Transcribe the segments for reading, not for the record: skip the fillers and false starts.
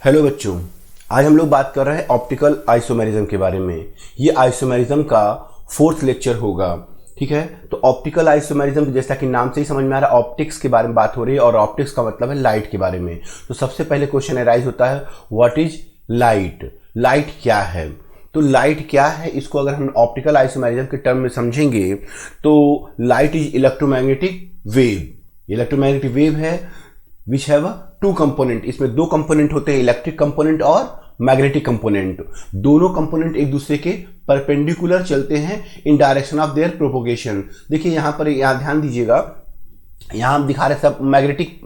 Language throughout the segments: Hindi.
हेलो बच्चों, आज हम लोग बात कर रहे हैं ऑप्टिकल आइसोमेरिज्म के बारे में। ये आइसोमेरिज्म का फोर्थ लेक्चर होगा। ठीक है, तो ऑप्टिकल आइसोमेरिज्म जैसा कि नाम से ही समझ में आ रहा है, ऑप्टिक्स के बारे में बात हो रही है और ऑप्टिक्स का मतलब है लाइट के बारे में। तो सबसे पहले क्वेश्चन अराइज होता है, व्हाट इज लाइट? लाइट क्या है? तो लाइट क्या है, इसको अगर हम ऑप्टिकल आइसोमेरिज्म के टर्म में समझेंगे तो light is electromagnetic wave. Electromagnetic wave है विच हैव टू कंपोनेंट। इसमें दो कंपोनेंट होते हैं, इलेक्ट्रिक कंपोनेंट और मैग्नेटिक कंपोनेंट। दोनों कंपोनेंट एक दूसरे के परपेंडिकुलर चलते हैं इन डायरेक्शन ऑफ देयर प्रोपोगेशन। देखिए यहां पर, यहां ध्यान दीजिएगा, यहां हम दिखा रहे सब मैग्नेटिक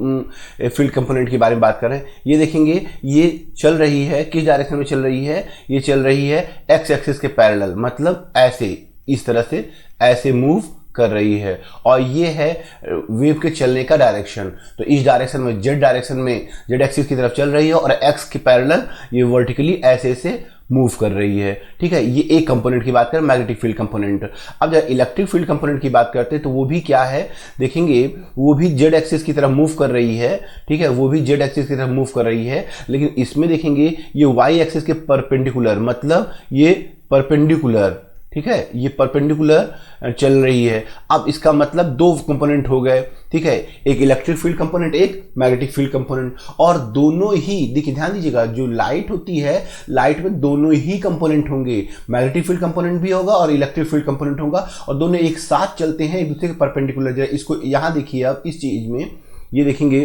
फील्ड कंपोनेंट के बारे में बात कर रहे हैं। ये देखेंगे, ये चल रही है, किस डायरेक्शन में चल रही है? ये चल रही है एक्स एक्सिस के पैरेलल, मतलब ऐसे, इस तरह से ऐसे मूव कर रही है। और ये है वेव के चलने का डायरेक्शन। तो इस डायरेक्शन में, जेड डायरेक्शन में, जेड एक्सिस की तरफ चल रही है और एक्स के पैरेलल ये वर्टिकली ऐसे ऐसे मूव कर रही है। ठीक है, ये एक कंपोनेंट की बात करें, मैग्नेटिक फील्ड कंपोनेंट। अब जब इलेक्ट्रिक फील्ड कंपोनेंट की बात करते हैं तो वो भी क्या है, देखेंगे वो भी जेड एक्सिस की तरफ मूव कर रही है। ठीक है, वो भी जेड एक्सिस की तरफ मूव कर रही है, लेकिन इसमें देखेंगे ये वाई एक्सिस के परपेंडिकुलर, मतलब ये परपेंडिकुलर, ठीक है, ये परपेंडिकुलर चल रही है। अब इसका मतलब दो कंपोनेंट हो गए। ठीक है, एक इलेक्ट्रिक फील्ड कंपोनेंट, एक मैग्नेटिक फील्ड कंपोनेंट, और दोनों ही, देखिए ध्यान दीजिएगा, जो लाइट होती है, लाइट में दोनों ही कंपोनेंट होंगे, मैग्नेटिक फील्ड कंपोनेंट भी होगा और इलेक्ट्रिक फील्ड कंपोनेंट होगा, और दोनों एक साथ चलते हैं एक दूसरे के परपेंडिकुलर। इसको यहां देखिए, आप इस चीज में ये देखेंगे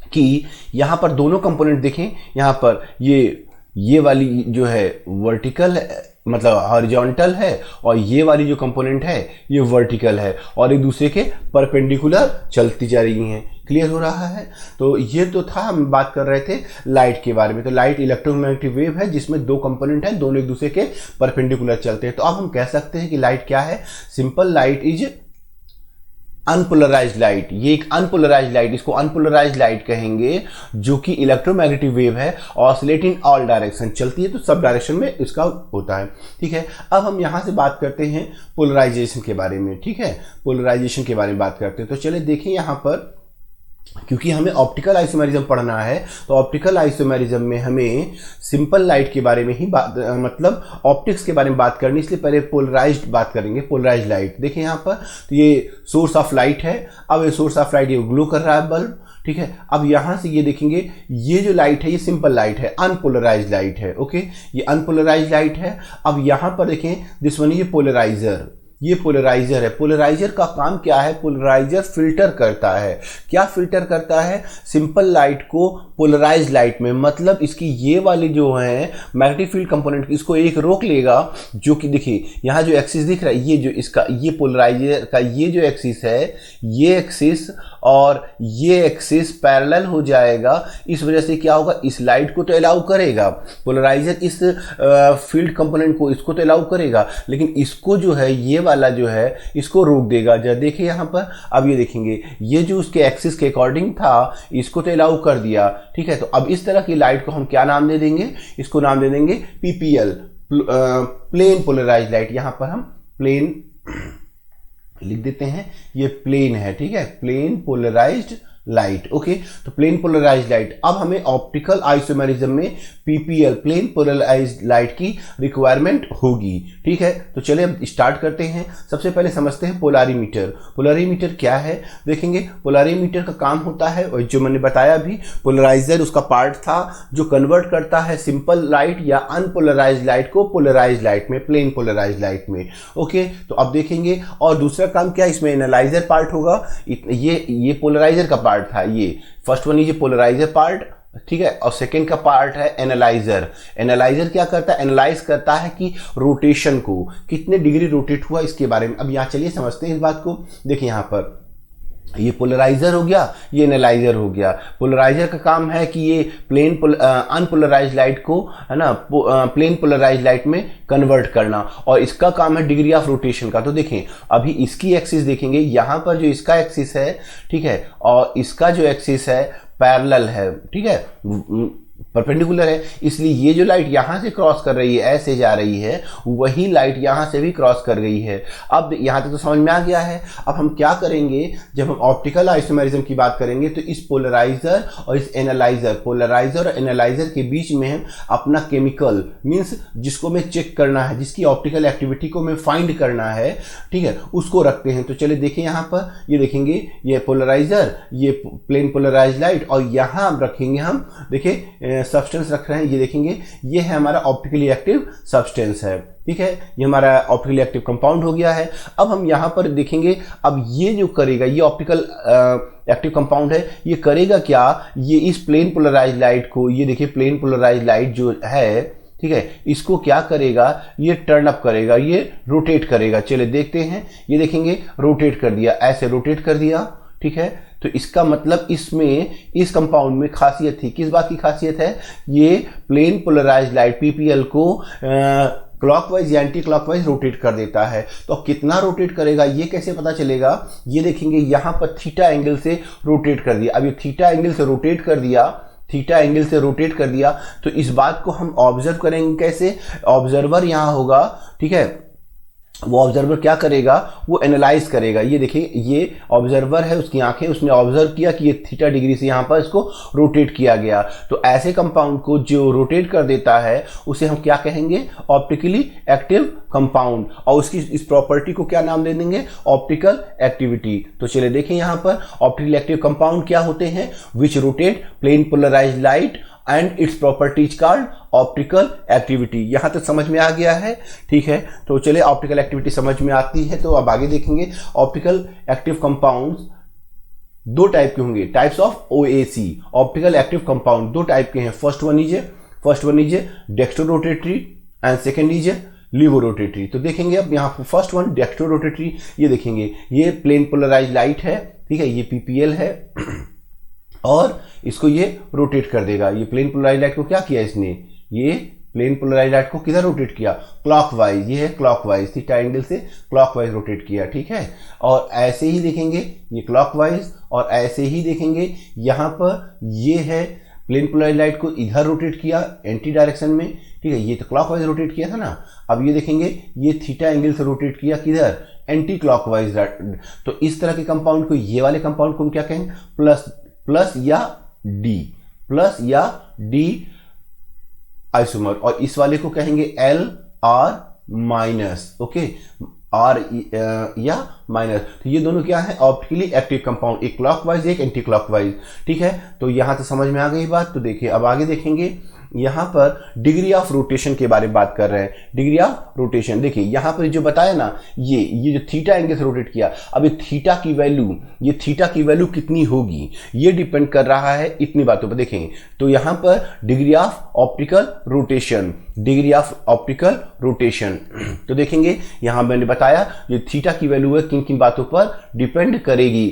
कि यहां पर दोनों कंपोनेंट देखें, यहां पर ये वाली जो है वर्टिकल, मतलब हॉरिजॉन्टल है, और ये वाली जो कंपोनेंट है ये वर्टिकल है, और एक दूसरे के परपेंडिकुलर चलती जा रही हैं। क्लियर हो रहा है? तो ये तो था, हम बात कर रहे थे लाइट के बारे में। तो लाइट इलेक्ट्रोमैग्नेटिक वेव है जिसमें दो कंपोनेंट है, दोनों एक दूसरे के परपेंडिकुलर चलते हैं। तो अब हम कह सकते हैं कि लाइट क्या है? Simple, light is unpolarised light. ये एक अनपोलराइज्ड लाइट, इसको अनपोलराइज्ड लाइट कहेंगे, जो कि इलेक्ट्रोमैग्नेटिक वेव है, ऑसिलेट इन ऑल डायरेक्शन, चलती है तो सब डायरेक्शन में इसका होता है। ठीक है, अब हम यहां से बात करते हैं पोलराइजेशन के बारे में। ठीक है, पोलराइजेशन के बारे में बात करते हैं। तो चलिए देखें, यहां पर क्योंकि हमें ऑप्टिकल आइसोमेरिज्म पढ़ना है, तो ऑप्टिकल आइसोमेरिज्म में हमें सिंपल लाइट के बारे में ही बात, मतलब ऑप्टिक्स के बारे में बात करनी, इसलिए पहले पोलराइज्ड बात करेंगे। पोलराइज्ड लाइट देखें यहाँ पर, तो ये सोर्स ऑफ लाइट है। अब ये सोर्स ऑफ लाइट, ये ग्लो कर रहा है बल्ब। ठीक है, अब यहां से ये देखेंगे, ये जो लाइट है ये सिंपल लाइट है, अनपोलराइज्ड लाइट है। ओके, ये अनपोलराइज्ड लाइट है। अब यहां पर देखें, दिस वन, ये पोलराइजर, ये पोलराइजर है। पोलराइजर का काम क्या है? पोलराइजर फिल्टर करता है। क्या फिल्टर करता है? सिंपल लाइट को पोलराइज लाइट में, मतलब इसकी ये वाली जो है मैग्नेटिक फील्ड कंपोनेंट, इसको एक रोक लेगा, जो कि देखिए यहां जो एक्सिस दिख रहा है, ये जो इसका, ये पोलराइजर का ये जो एक्सिस है, ये एक्सिस और ये एक्सिस पैरेलल हो जाएगा। इस वजह से क्या होगा, इस लाइट को तो अलाउ करेगा पोलराइजर, इस फील्ड कंपोनेंट को, इसको तो अलाउ करेगा, लेकिन इसको जो है, ये वाला जो है, इसको रोक देगा। जब देखिए यहां पर, अब ये देखेंगे, ये जो उसके एक्सिस के अकॉर्डिंग था, इसको तो अलाउ कर दिया। ठीक है, तो अब इस तरह की लाइट को हम क्या नाम दे देंगे? इसको नाम दे देंगे पीपीएल, प्लेन पोलराइज लाइट। यहां पर हम प्लेन लिख देते हैं, ये प्लेन है। ठीक है, प्लेन पोलराइज्ड लाइट। ओके, तो प्लेन पोलराइज्ड लाइट। अब हमें ऑप्टिकल आइसोमेरिज्म में पीपीएल, प्लेन पोलराइज्ड लाइट की रिक्वायरमेंट होगी। ठीक है, तो चलिए अब स्टार्ट करते हैं। सबसे पहले समझते हैं पोलारीमीटर। पोलारीमीटर क्या है? देखेंगे, पोलारीमीटर का काम होता है, और जो मैंने बताया भी, पोलराइजर उसका पार्ट था जो कन्वर्ट करता है सिंपल लाइट या अनपोलराइज्ड लाइट को पोलराइज्ड लाइट में, प्लेन पोलराइज्ड लाइट में। ओके, तो अब देखेंगे, और दूसरा काम क्या, इसमें एनालाइजर पार्ट होगा। ये पोलराइजर का पार्ट था, ये फर्स्ट वन, ये पोलराइजर पार्ट। ठीक है, और सेकंड का पार्ट है एनालाइजर। एनालाइजर क्या करता है? एनालाइज करता है कि रोटेशन को कितने डिग्री रोटेट हुआ, इसके बारे में। अब यहां चलिए समझते हैं इस बात को। देखिए यहां पर ये पोलराइजर हो गया, ये एनालाइजर हो गया। पोलराइजर का काम है कि ये अनपोलराइज्ड लाइट को, है ना, प्लेन पोलराइज्ड लाइट में कन्वर्ट करना, और इसका काम है डिग्री ऑफ रोटेशन का। तो देखें, अभी इसकी एक्सिस देखेंगे, यहां पर जो इसका एक्सिस है, ठीक है, और इसका जो एक्सिस है पैरेलल है। ठीक है, परपेंडिकुलर है, इसलिए ये जो लाइट यहां से क्रॉस कर रही है, ऐसे जा रही है, वही लाइट यहां से भी क्रॉस कर गई है। अब यहां तक तो समझ में आ गया है। अब हम क्या करेंगे, जब हम ऑप्टिकल आइसोमेरिज्म की बात करेंगे तो इस पोलराइजर और इस एनालाइजर, पोलराइजर और एनालाइजर के बीच में हम अपना केमिकल मींस जिसको मैं चेक करना है, जिसकी ऑप्टिकल एक्टिविटी को मैं फाइंड करना है, ठीक है, उसको रखते हैं। तो चलिए देखें, यहां पर ये देखेंगे, ये पोलराइजर, ये प्लेन पोलराइज लाइट, और यहां रखेंगे हम, देखिए सब्सटेंस रख रहे हैं, ये देखेंगे, ये है हमारा ऑप्टिकली एक्टिव सब्सटेंस है, ठीक है, ये हमारा ऑप्टिकली एक्टिव कंपाउंड हो गया है। अब हम यहां पर देखेंगे, अब ये जो करेगा, ये ऑप्टिकल एक्टिव कंपाउंड है, ये करेगा क्या, ये इस प्लेन पोलराइज लाइट को, ये देखिए प्लेन पोलराइज लाइट जो है, ठीक है, इसको क्या करेगा, ये टर्न अप करेगा, ये रोटेट करेगा। चलिए देखते हैं, ये देखेंगे रोटेट कर दिया, ऐसे रोटेट कर दिया, ठीक है। तो इसका मतलब इसमें, इस कंपाउंड में खासियत थी, किस बात की खासियत है, ये प्लेन पोलराइज लाइट पीपीएल को क्लॉकवाइज या एंटी क्लॉकवाइज रोटेट कर देता है। तो कितना रोटेट करेगा ये कैसे पता चलेगा, ये देखेंगे यहां पर थीटा एंगल से रोटेट कर दिया। अब ये थीटा एंगल से रोटेट कर दिया, थीटा एंगल से रोटेट कर दिया, तो इस बात को हम ऑब्जर्व करेंगे कैसे, ऑब्जर्वर यहां होगा, ठीक है, वो ऑब्जर्वर क्या करेगा, वो एनालाइज करेगा। ये देखिए, ये ऑब्जर्वर है, उसकी आंखें, उसने ऑब्जर्व किया कि ये थीटा डिग्री से यहां पर इसको रोटेट किया गया। तो ऐसे कंपाउंड को जो रोटेट कर देता है उसे हम क्या कहेंगे, ऑप्टिकली एक्टिव कंपाउंड, और उसकी इस प्रॉपर्टी को क्या नाम दे देंगे, ऑप्टिकल एक्टिविटी। तो चलिए देखें, यहां पर ऑप्टिकली एक्टिव कंपाउंड क्या होते हैं, which rotate plane polarised light and its properties called optical activity. यहां तक समझ में आ गया है, ठीक है। तो चलिए ऑप्टिकल एक्टिविटी समझ में आती है, तो अब आगे देखेंगे। ऑप्टिकल एक्टिव कंपाउंड्स दो टाइप के होंगे, types of OAC, optical active compound दो टाइप के हैं। First one is dextro rotatory and second is levo rotatory. तो देखेंगे अब यहाँ फर्स्ट वन डेक्स्ट्रो रोटेटरी, ये देखेंगे, ये प्लेन पोलराइज लाइट है, ठीक है, ये पीपीएल है और इसको ये रोटेट कर देगा। ये प्लेन पोलराइज लाइट को क्या किया इसने, ये प्लेन पोलराइज लाइट को किधर रोटेट किया, क्लॉकवाइज, ये है क्लॉकवाइज, थीटा एंगल से क्लॉकवाइज रोटेट किया, ठीक है। और ऐसे ही देखेंगे ये क्लॉकवाइज, और ऐसे ही देखेंगे यहां पर ये है प्लेन पोलराइज लाइट को इधर रोटेट किया एंटी डायरेक्शन में, ठीक है, ये तो क्लॉकवाइज रोटेट किया था ना। अब ये देखेंगे ये थीटा एंगल से रोटेट किया किधर, एंटी क्लॉकवाइज। तो इस तरह के कंपाउंड को, ये वाले कंपाउंड को हम क्या कहेंगे, प्लस या डी आइसोमर, और इस वाले को कहेंगे L R minus, okay, R या माइनस। तो ये दोनों क्या है, ऑप्टिकली एक्टिव कंपाउंड, एक क्लॉकवाइज एक एंटी क्लॉकवाइज, ठीक है। तो यहां से समझ में आ गई बात। तो देखिए अब आगे देखेंगे, यहां पर डिग्री ऑफ रोटेशन के बारे में बात कर रहे हैं। डिग्री ऑफ रोटेशन देखिए, यहां पर जो बताया ना, ये जो थीटा एंगल से रोटेट किया, अब ये थीटा की वैल्यू कितनी होगी, ये डिपेंड कर रहा है इतनी बातों पर। देखें तो यहां पर डिग्री ऑफ ऑप्टिकल रोटेशन, तो देखेंगे यहां मैंने बताया ये थीटा की वैल्यू है किन किन बातों पर डिपेंड करेगी,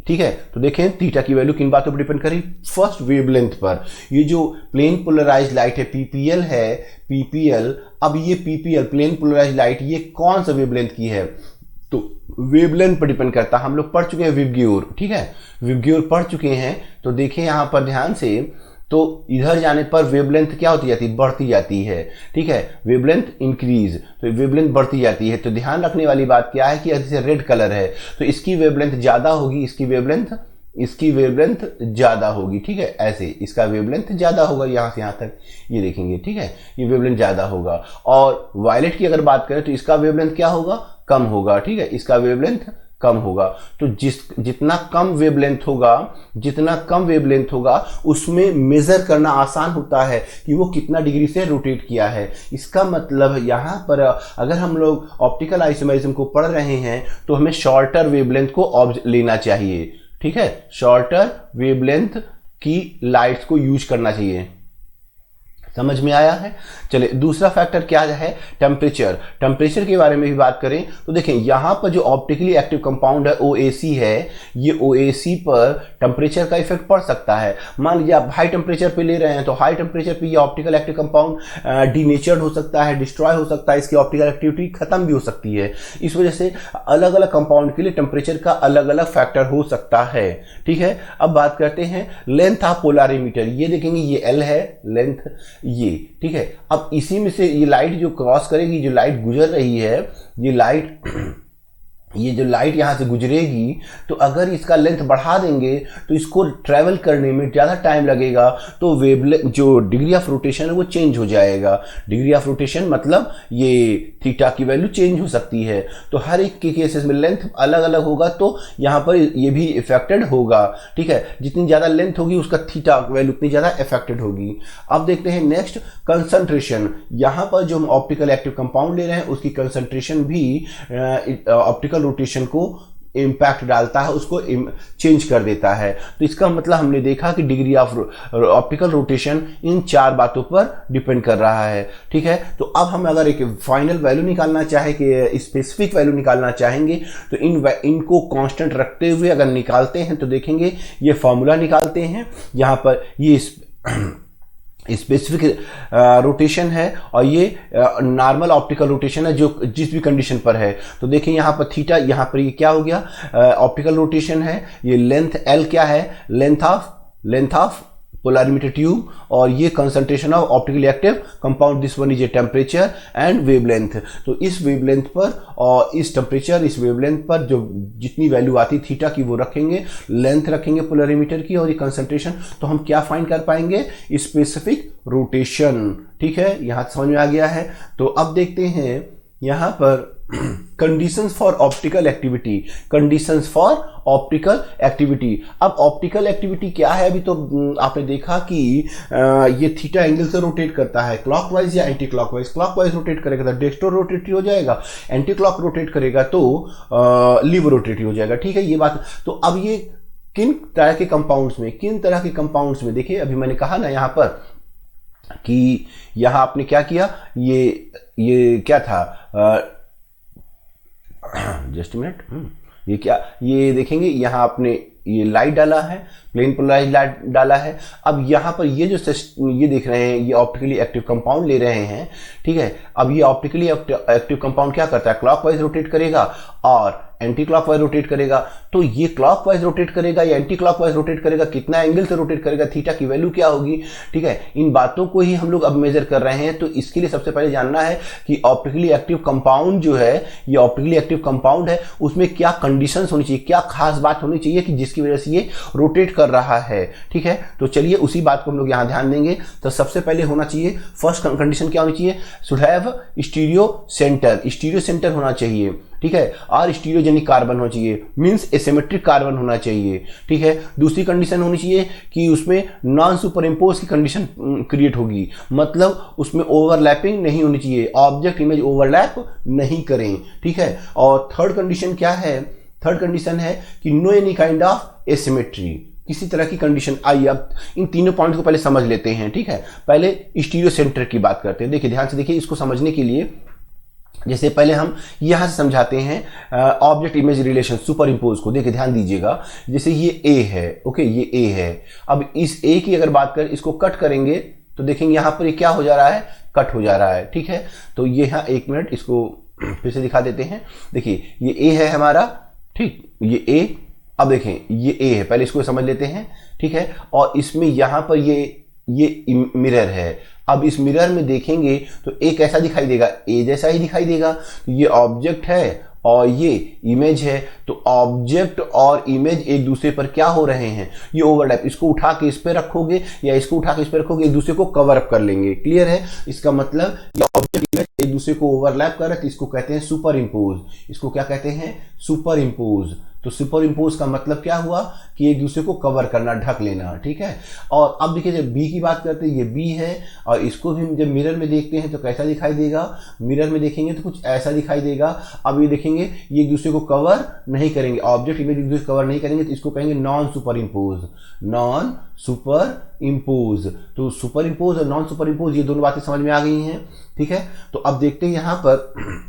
ठीक है। तो देखें थीटा की वैल्यू किन बातों पर डिपेंड करेगी, फर्स्ट वेवलेंथ पर। ये जो प्लेन पोलराइज्ड लाइट है पीपीएल है, पीपीएल, अब ये पीपीएल प्लेन पोलराइज्ड लाइट ये कौन सा वेवलेंथ की है, तो वेवलेंथ पर डिपेंड करता है। हम लोग पढ़ चुके हैं विबग्योर, ठीक है, विबग्योर पढ़ चुके हैं। तो देखें यहां पर ध्यान से, तो इधर जाने पर वेवलेंथ क्या होती जाती है, बढ़ती जाती है, ठीक है, वेवलेंथ इंक्रीज, तो वेवलेंथ बढ़ती जाती है। तो ध्यान रखने वाली बात क्या है कि जैसे रेड कलर है तो इसकी वेवलेंथ ज्यादा होगी, इसकी वेवलेंथ ज्यादा होगी, ठीक है, ऐसे इसका वेवलेंथ ज्यादा होगा यहां से यहां तक, ये देखेंगे, ठीक है, ये वेवलेंथ ज्यादा होगा। और वायलेट की अगर बात करें तो इसका वेवलेंथ क्या होगा, कम होगा, ठीक है, इसका वेवलेंथ कम होगा। तो जितना कम वेवलेंथ होगा उसमें मेजर करना आसान होता है कि वो कितना डिग्री से रोटेट किया है। इसका मतलब यहां पर अगर हम लोग ऑप्टिकल आइसोमेरिज्म को पढ़ रहे हैं तो हमें शॉर्टर वेवलेंथ को लेना चाहिए, ठीक है, शॉर्टर वेवलेंथ की लाइट्स को यूज करना चाहिए, समझ में आया है। चलिए दूसरा फैक्टर क्या है, टेम्परेचर। टेम्परेचर के बारे में भी बात करें तो देखें यहाँ पर जो ऑप्टिकली एक्टिव कंपाउंड है OAC है, ये OAC पर टेम्परेचर का इफेक्ट पड़ सकता है। मान लीजिए आप हाई टेम्परेचर पे ले रहे हैं तो हाई टेम्परेचर पे ये ऑप्टिकल एक्टिव कंपाउंड डीनेचर्ड हो सकता है, डिस्ट्रॉय हो सकता है, इसकी ऑप्टिकल एक्टिविटी खत्म भी हो सकती है। इस वजह से अलग अलग कंपाउंड के लिए टेम्परेचर का अलग अलग फैक्टर हो सकता है। ठीक है, अब बात करते हैं लेंथ ऑफ पोलरिमीटर। ये देखेंगे ये L है लेंथ, ये ठीक है। अब इसी में से ये लाइट जो क्रॉस करेगी, जो लाइट गुजर रही है, ये लाइट ये जो लाइट यहाँ से गुजरेगी, तो अगर इसका लेंथ बढ़ा देंगे तो इसको ट्रैवल करने में ज़्यादा टाइम लगेगा, तो वेवलेंथ जो डिग्री ऑफ रोटेशन है वो चेंज हो जाएगा। डिग्री ऑफ रोटेशन मतलब ये थीटा की वैल्यू चेंज हो सकती है। तो हर एक के केसेस में लेंथ अलग अलग होगा, तो यहाँ पर ये भी इफेक्टेड होगा। ठीक है, जितनी ज़्यादा लेंथ होगी उसका थीटा वैल्यू उतनी ज़्यादा इफेक्टेड होगी। अब देखते हैं नेक्स्ट कंसंट्रेशन। यहाँ पर जो हम ऑप्टिकल एक्टिव कंपाउंड ले रहे हैं उसकी कंसंट्रेशन भी ऑप्टिकल रोटेशन को इम्पैक्ट डालता है, उसको चेंज कर देता है। तो इसका मतलब हमने देखा कि डिग्री ऑफ ऑप्टिकल रोटेशन इन चार बातों पर डिपेंड कर रहा है। ठीक है, तो अब हम अगर एक फाइनल वैल्यू निकालना चाहे कि स्पेसिफिक वैल्यू निकालना चाहेंगे तो इनको कांस्टेंट रखते हुए अगर निकालते हैं तो देखेंगे ये फॉर्मूला निकालते हैं। यहाँ पर ये स्पेसिफिक रोटेशन है और ये नॉर्मल ऑप्टिकल रोटेशन है जो जिस भी कंडीशन पर है। तो देखें यहाँ पर थीटा, यहाँ पर ये क्या हो गया, ऑप्टिकल रोटेशन है। ये लेंथ L क्या है, लेंथ ऑफ पोलरिमीटर ट्यूब, और ये concentration of optically active compound, this one is a temperature and wavelength. तो इस वेवलेंथ पर और इस टेम्परेचर, इस वेवलेंथ पर जो जितनी वैल्यू आती थीटा की वो रखेंगे, लेंथ रखेंगे पोलरिमीटर की, और ये कंसंट्रेशन, तो हम क्या फाइंड कर पाएंगे, स्पेसिफिक रोटेशन। ठीक है, यहां समझ में आ गया है। तो अब देखते हैं यहां पर conditions for optical activity. Conditions for optical activity. अब ऑप्टिकल एक्टिविटी क्या है, अभी तो आपने देखा कि ये थीटा एंगल से रोटेट करता है, क्लॉकवाइज या एंटी क्लॉकवाइज। क्लॉकवाइज रोटेट करेगा तो डेस्टो रोटेटरी हो जाएगा, एंटी क्लॉक रोटेट करेगा तो लीवर रोटेटरी हो जाएगा। ठीक है, ये बात। तो अब ये किन तरह के कंपाउंड्स में देखिए, अभी मैंने कहा ना यहाँ पर कि यहाँ आपने क्या किया, ये क्या था, जस्ट मिनट, ये क्या, ये देखेंगे यहाँ आपने ये लाइट डाला है, प्लेन पोलराइज्ड लाइट डाला है। अब यहाँ पर ये जो ये देख रहे हैं, ये ऑप्टिकली एक्टिव कंपाउंड ले रहे हैं। ठीक है, अब ये ऑप्टिकली एक्टिव कंपाउंड क्या करता है, क्लॉकवाइज रोटेट करेगा और एंटी क्लॉकवाइज रोटेट करेगा। तो ये क्लॉकवाइज रोटेट करेगा या एंटी क्लॉकवाइज रोटेट करेगा, कितना एंगल से रोटेट करेगा, थीटा की वैल्यू क्या होगी। ठीक है, इन बातों को ही हम लोग अब मेजर कर रहे हैं। तो इसके लिए सबसे पहले जानना है कि ऑप्टिकली एक्टिव कंपाउंड जो है, ये ऑप्टिकली एक्टिव कंपाउंड है, उसमें क्या कंडीशंस होनी चाहिए, क्या खास बात होनी चाहिए कि जिसकी वजह से ये रोटेट कर रहा है। ठीक है, तो चलिए उसी बात को हम लोग यहाँ ध्यान देंगे। तो सबसे पहले होना चाहिए, फर्स्ट कंडीशन क्या होनी चाहिए, शुड हैव स्टीरियो सेंटर होना चाहिए। ठीक है, और स्टीरियोजेनिक कार्बन होना चाहिए, मींस एसिमेट्रिक कार्बन होना चाहिए। ठीक है, दूसरी कंडीशन होनी चाहिए कि उसमें नॉन सुपर इम्पोज की कंडीशन क्रिएट होगी, मतलब उसमें ओवरलैपिंग नहीं होनी चाहिए, ऑब्जेक्ट इमेज ओवरलैप नहीं करें। ठीक है, और थर्ड कंडीशन है कि no any kind of asymmetry, किसी तरह की कंडीशन। आइए अब इन तीनों पॉइंट्स को पहले समझ लेते हैं। ठीक है, पहले स्टीरियो सेंटर की बात करते हैं। देखिए ध्यान से देखिए, इसको समझने के लिए जैसे पहले हम यहां से समझाते हैं object image relation super impose को। देखिए ध्यान दीजिएगा, जैसे ये ए है, ओके, ये ए है। अब इस ए की अगर बात करें, इसको कट करेंगे तो देखेंगे यहां पर ये क्या हो जा रहा है, कट हो जा रहा है। ठीक है, तो ये यहाँ एक मिनट इसको फिर से दिखा देते हैं। देखिए ये ए है हमारा, ठीक, ये ए। अब देखें ये ए है, पहले इसको समझ लेते हैं। ठीक है, और इसमें यहां पर ये मिरर है। अब इस मिरर में देखेंगे तो ए कैसा दिखाई देगा, ए जैसा ही दिखाई देगा। तो ये ऑब्जेक्ट है और ये इमेज है। तो ऑब्जेक्ट और इमेज एक दूसरे पर क्या हो रहे हैं, ये ओवरलैप। इसको उठा के इस पे रखोगे या इसको उठा के इस पे रखोगे, एक दूसरे को कवर अप कर लेंगे। क्लियर है, इसका मतलब ये ऑब्जेक्ट इमेज एक दूसरे को ओवरलैप कर रहे हैं, तो इसको कहते हैं सुपर इम्पोज। इसको क्या कहते हैं, सुपर इम्पोज। तो सुपर इम्पोज का मतलब क्या हुआ कि एक दूसरे को कवर करना, ढक लेना, ठीक है। और अब देखिए जब बी की बात करते हैं, ये बी है और इसको भी जब मिरर में देखते हैं तो कैसा दिखाई देगा, मिरर में देखेंगे तो कुछ ऐसा दिखाई देगा। अब ये देखेंगे ये एक दूसरे को कवर नहीं करेंगे, ऑब्जेक्ट इमेज एक दूसरे को कवर नहीं करेंगे, तो इसको कहेंगे non super impose, non super impose. तो सुपर इम्पोज और नॉन सुपर इम्पोज ये दोनों बातें समझ में आ गई हैं, ठीक है। तो अब देखते हैं यहाँ पर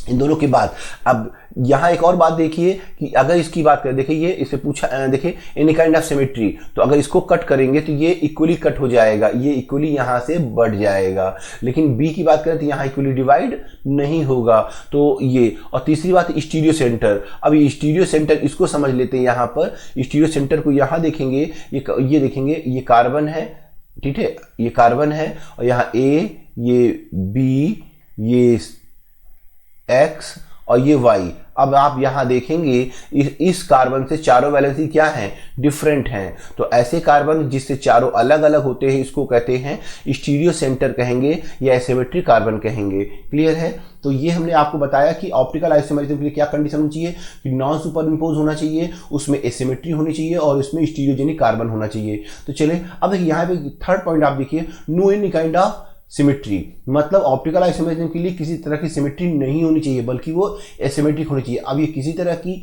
इन दोनों के बाद, अब यहाँ एक और बात देखिए कि अगर इसकी बात करें, देखिए ये इसे पूछा, देखिए एनी काइंड ऑफ सिमेट्री, तो अगर इसको कट करेंगे तो ये इक्वली कट हो जाएगा, ये इक्वली यहाँ से बढ़ जाएगा। लेकिन बी की बात करें तो यहाँ इक्वली डिवाइड नहीं होगा, तो ये। और तीसरी बात स्टीरियो सेंटर, अब ये स्टीरियो सेंटर इसको समझ लेते हैं। यहाँ पर स्टीरियो सेंटर को यहाँ देखेंगे, ये देखेंगे ये कार्बन है, ठीक है, ये कार्बन है और यहाँ ए, ये बी, ये एक्स और ये वाई। अब आप यहां देखेंगे इस कार्बन से चारों वैलेंसी क्या है, डिफरेंट हैं। तो ऐसे कार्बन जिससे चारों अलग अलग होते हैं इसको कहते हैं स्टीरियो सेंटर कहेंगे या एसिमेट्री कार्बन कहेंगे। क्लियर है। तो ये हमने आपको बताया कि ऑप्टिकल आइसोमेरिज्म के लिए क्या कंडीशन होनी चाहिए कि नॉन सुपर इम्पोज होना चाहिए, उसमें एसिमेट्री होनी चाहिए और उसमें स्टीरियोजेनिक कार्बन होना चाहिए। तो चलिए अब देखिए यहाँ पे थर्ड पॉइंट आप देखिए, no any kind of symmetry, मतलब ऑप्टिकल आइसोमेरिज्म के लिए किसी तरह की सिमेट्री नहीं होनी चाहिए बल्कि वो एसिमेट्रिक होनी चाहिए। अब ये किसी तरह की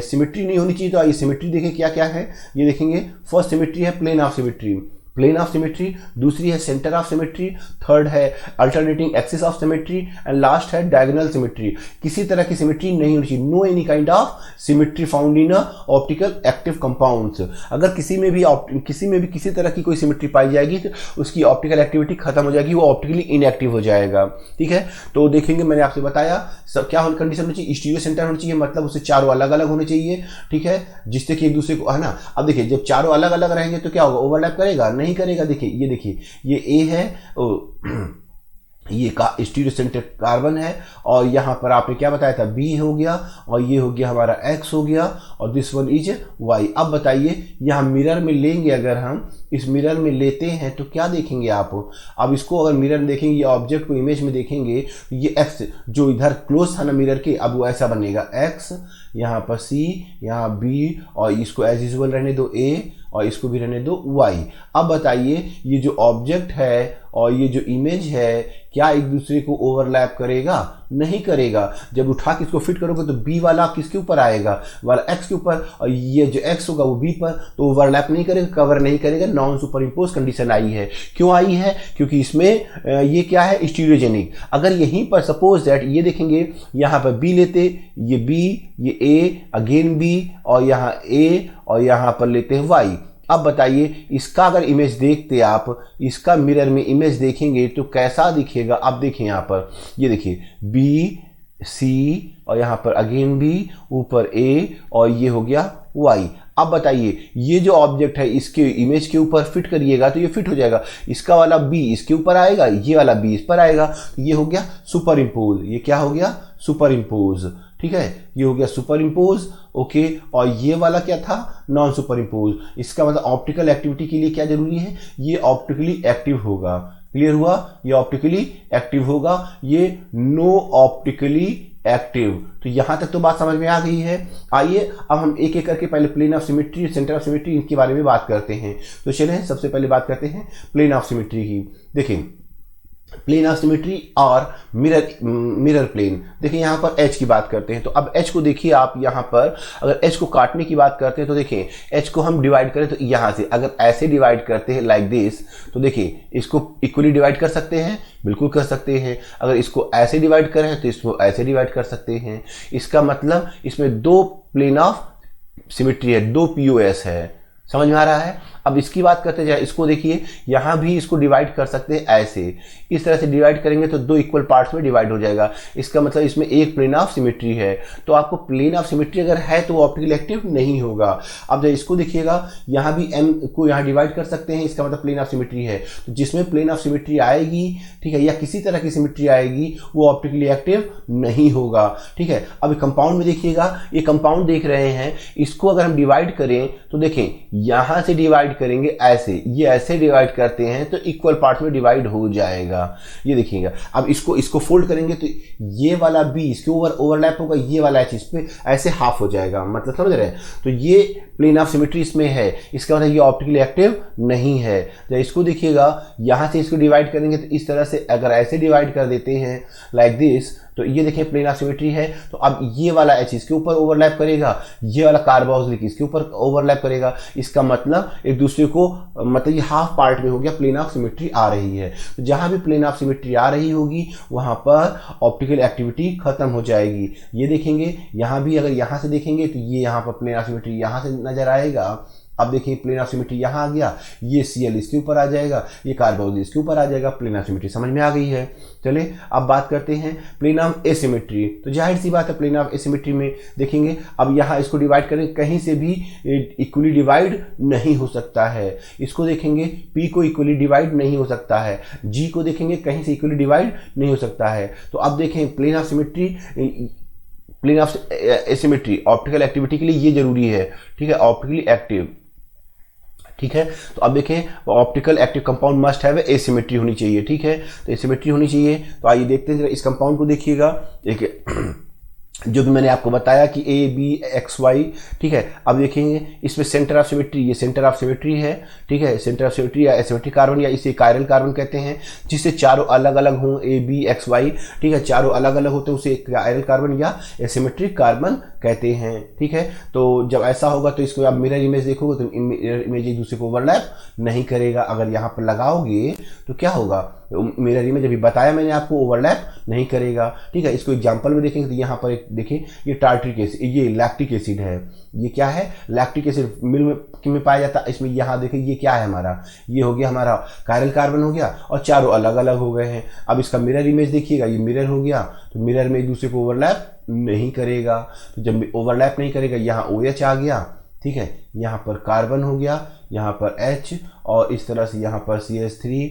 सिमेट्री नहीं होनी चाहिए, तो आइए सिमेट्री देखें क्या क्या है। ये देखेंगे फर्स्ट सिमेट्री है plane of symmetry, plane of symmetry, दूसरी है सेंटर ऑफ सिमेट्री, थर्ड है alternating axis of symmetry and last है डायगोनल सिमेट्री। किसी तरह की सिमेट्री नहीं होनी चाहिए, no any kind of symmetry found in optical active compounds. अगर किसी में भी किसी तरह की कोई सिमेट्री पाई जाएगी तो उसकी ऑप्टिकल एक्टिविटी खत्म हो जाएगी, वो ऑप्टिकली इनएक्टिव हो जाएगा, ठीक है। तो देखेंगे मैंने आपसे बताया सब क्या कंडीशन होनी चाहिए, स्टीरियो सेंटर होनी चाहिए, मतलब उससे चारों अलग अलग होने चाहिए, ठीक है, जिससे कि एक दूसरे को, है ना। अब देखिए जब चारों अलग अलग रहेंगे तो क्या होगा, ओवरलैप करेगा, नहीं करेगा। देखिए ये ए है, ये का स्टीरियो सेंटर कार्बन है और यहां पर आपने क्या बताया था, बी हो गया और ये हो गया हमारा एक्स हो गया और दिस वन इज वाई। अब बताइए यहां मिरर में लेंगे, अगर हम इस मिरर में लेते हैं तो क्या देखेंगे आप। अब इसको अगर मिरर में देखेंगे, ये ऑब्जेक्ट को इमेज में देखेंगे, ये एक्स जो इधर क्लोज था ना मिरर के, अब वो ऐसा बनेगा एक्स, यहाँ पर सी, यहाँ बी और इसको एज यूजुअल रहने दो ए और इसको भी रहने दो वाई। अब बताइए ये जो ऑब्जेक्ट है और ये जो इमेज है क्या एक दूसरे को ओवरलैप करेगा, नहीं करेगा। जब उठा के इसको फिट करोगे तो बी वाला किसके ऊपर आएगा, वाला एक्स के ऊपर, और ये जो एक्स होगा वो बी पर, तो ओवरलैप नहीं करेगा, कवर नहीं करेगा, नॉन सुपर इम्पोज कंडीशन आई है। क्यों आई है, क्योंकि इसमें ये क्या है, स्टीरियोजेनिक। अगर यहीं पर सपोज दैट ये देखेंगे यहाँ पर बी लेते, ये बी, ये ए, अगेन बी और यहाँ ए और यहाँ पर लेते हैं वाई। अब बताइए इसका अगर इमेज देखते आप, इसका मिरर में इमेज देखेंगे तो कैसा दिखेगा। अब देखिए यहाँ पर, ये देखिए बी, सी और यहाँ पर अगेन बी, ऊपर ए और ये हो गया वाई। अब बताइए ये जो ऑब्जेक्ट है इसके इमेज के ऊपर फिट करिएगा तो ये फिट हो जाएगा, इसका वाला बी इसके ऊपर आएगा, ये वाला बी इस पर आएगा, तो ये हो गया सुपर इम्पोज। ये क्या हो गया, सुपर इम्पोज, ठीक है, ये हो गया सुपर इम्पोज, ओके। और ये वाला क्या था, नॉन सुपर इम्पोज। इसका मतलब ऑप्टिकल एक्टिविटी के लिए क्या जरूरी है, ये ऑप्टिकली एक्टिव होगा। क्लियर हुआ, ये ऑप्टिकली एक्टिव होगा, ये नो ऑप्टिकली एक्टिव। तो यहां तक तो बात समझ में आ गई है। आइए अब हम एक एक करके पहले plane of symmetry, centre of symmetry, इनके बारे में बात करते हैं। तो चलिए सबसे पहले बात करते हैं प्लेन ऑफ सिमेट्री की। देखिए प्लेन ऑफ सिमेट्री और मिरर प्लेन। देखिए यहाँ पर एच की बात करते हैं, तो अब एच को देखिए आप, यहाँ पर अगर एच को काटने की बात करते हैं तो देखिए एच को हम डिवाइड करें तो यहाँ से अगर ऐसे डिवाइड करते हैं लाइक दिस, तो देखिए इसको इक्वली डिवाइड कर सकते हैं, बिल्कुल कर सकते हैं। अगर इसको ऐसे डिवाइड करें तो इसको ऐसे डिवाइड कर सकते हैं। इसका मतलब इसमें दो प्लेन ऑफ सिमेट्री है, दो पीओएस है, समझ में आ रहा है। अब इसकी बात करते जाए, इसको देखिए यहाँ भी इसको डिवाइड कर सकते हैं ऐसे, इस तरह से डिवाइड करेंगे तो दो इक्वल पार्ट्स में डिवाइड हो जाएगा। इसका मतलब इसमें एक प्लेन ऑफ सिमेट्री है। तो आपको प्लेन ऑफ सिमेट्री अगर है तो वो ऑप्टिकली एक्टिव नहीं होगा। अब जब इसको देखिएगा यहाँ भी एम को यहाँ डिवाइड कर सकते हैं, इसका मतलब प्लेन ऑफ सिमेट्री है। तो जिसमें प्लेन ऑफ सिमेट्री आएगी, ठीक है, या किसी तरह की सिमेट्री आएगी, वो ऑप्टिकली एक्टिव नहीं होगा, ठीक है। अब कंपाउंड में देखिएगा, ये कंपाउंड देख रहे हैं, इसको अगर हम डिवाइड करें तो देखें यहां से डिवाइड करेंगे ऐसे, ये ऐसे डिवाइड करते हैं तो इक्वल पार्ट में डिवाइड हो जाएगा। ये देखिएगा, अब इसको फोल्ड करेंगे तो ये वाला बी इसके ऊपर ओवरलैप होगा, ये वाला एच इस पे ऐसे हाफ हो जाएगा, मतलब समझ रहे हैं। तो ये प्लेन ऑफ सिमेट्री इसमें है, इसका मतलब ये ऑप्टिकली एक्टिव नहीं है। जब इसको देखिएगा, यहां से इसको डिवाइड करेंगे तो इस तरह से अगर ऐसे डिवाइड कर देते हैं लाइक दिस, तो ये देखिए प्लेन ऑफ सिमेट्री है। तो अब ये वाला एच इसके ऊपर ओवरलैप करेगा, ये वाला कार्बोक्सिलिक इसके ऊपर ओवरलैप करेगा, इसका मतलब एक दूसरे को, मतलब ये हाफ पार्ट में हो गया, प्लेन ऑफ सिमेट्री आ रही है। तो जहां भी प्लेन ऑफ सिमेट्री आ रही होगी वहां पर ऑप्टिकल एक्टिविटी खत्म हो जाएगी। ये देखेंगे यहां भी, अगर यहां से देखेंगे तो ये यहां पर प्लेन ऑफ सिमेट्री यहां से नजर आएगा। अब देखिए प्लेन ऑफ सिमेट्री यहां आ गया, ये Cl इसके ऊपर आ जाएगा, ये कार्बोक्सिल इसके ऊपर आ जाएगा, प्लेन ऑफ सिमेट्री समझ में आ गई है। चलिए अब बात करते हैं प्लेन ऑफ एसिमेट्री। तो जाहिर सी बात है प्लेन ऑफ एसिमेट्री में देखेंगे, अब यहाँ इसको डिवाइड करें, कहीं से भी इक्वली डिवाइड नहीं हो सकता है। इसको देखेंगे P को इक्वली डिवाइड नहीं हो सकता है, G को देखेंगे कहीं से इक्वली डिवाइड नहीं हो सकता है। तो अब देखें plane of symmetry, plane of asymmetry optical activity के लिए ये जरूरी है, ठीक है, ऑप्टिकली एक्टिव, ठीक है। तो अब देखें optical active compound must have asymmetry होनी चाहिए, ठीक है। तो एसिमेट्री होनी चाहिए। तो आइए देखते हैं, इस कंपाउंड को देखिएगा, देखिए जो भी मैंने आपको बताया कि ABXY, ठीक है। अब देखेंगे इसमें सेंटर ऑफ सिमेट्री, ये सेंटर ऑफ सिमेट्री है, ठीक है, सेंटर ऑफ सिमेट्री या एसिमेट्रिक कार्बन या इसे कायरल कार्बन कहते हैं, जिससे चारों अलग अलग हों ABXY, ठीक है, चारों अलग अलग होते हैं उसे कायरल कार्बन या एसिमेट्रिक कार्बन कहते हैं, ठीक है। तो जब ऐसा होगा तो इसको आप मिरर इमेज देखोगे तो मिरर इमेज एक दूसरे को ओवरलैप नहीं करेगा। अगर यहाँ पर लगाओगे तो क्या होगा, मिरर इमेज अभी बताया मैंने आपको ओवरलैप नहीं करेगा, ठीक है। इसको एग्जांपल में देखेंगे तो यहाँ पर एक देखें, ये टार्ट्रिक एसिड, ये लैक्टिक एसिड है, ये क्या है, लैक्टिक एसिड मिल्क में पाया जाता है। इसमें यहाँ देखें ये क्या है हमारा, ये हो गया हमारा कायरल कार्बन हो गया और चारों अलग अलग हो गए हैं। अब इसका मिरर इमेज देखिएगा, ये मिरर हो गया, तो मिरर में एक दूसरे को ओवरलैप नहीं करेगा। तो जब ओवरलैप नहीं करेगा, यहाँ OH आ गया, ठीक है, यहाँ पर कार्बन हो गया, यहाँ पर H और इस तरह से यहाँ पर CH3,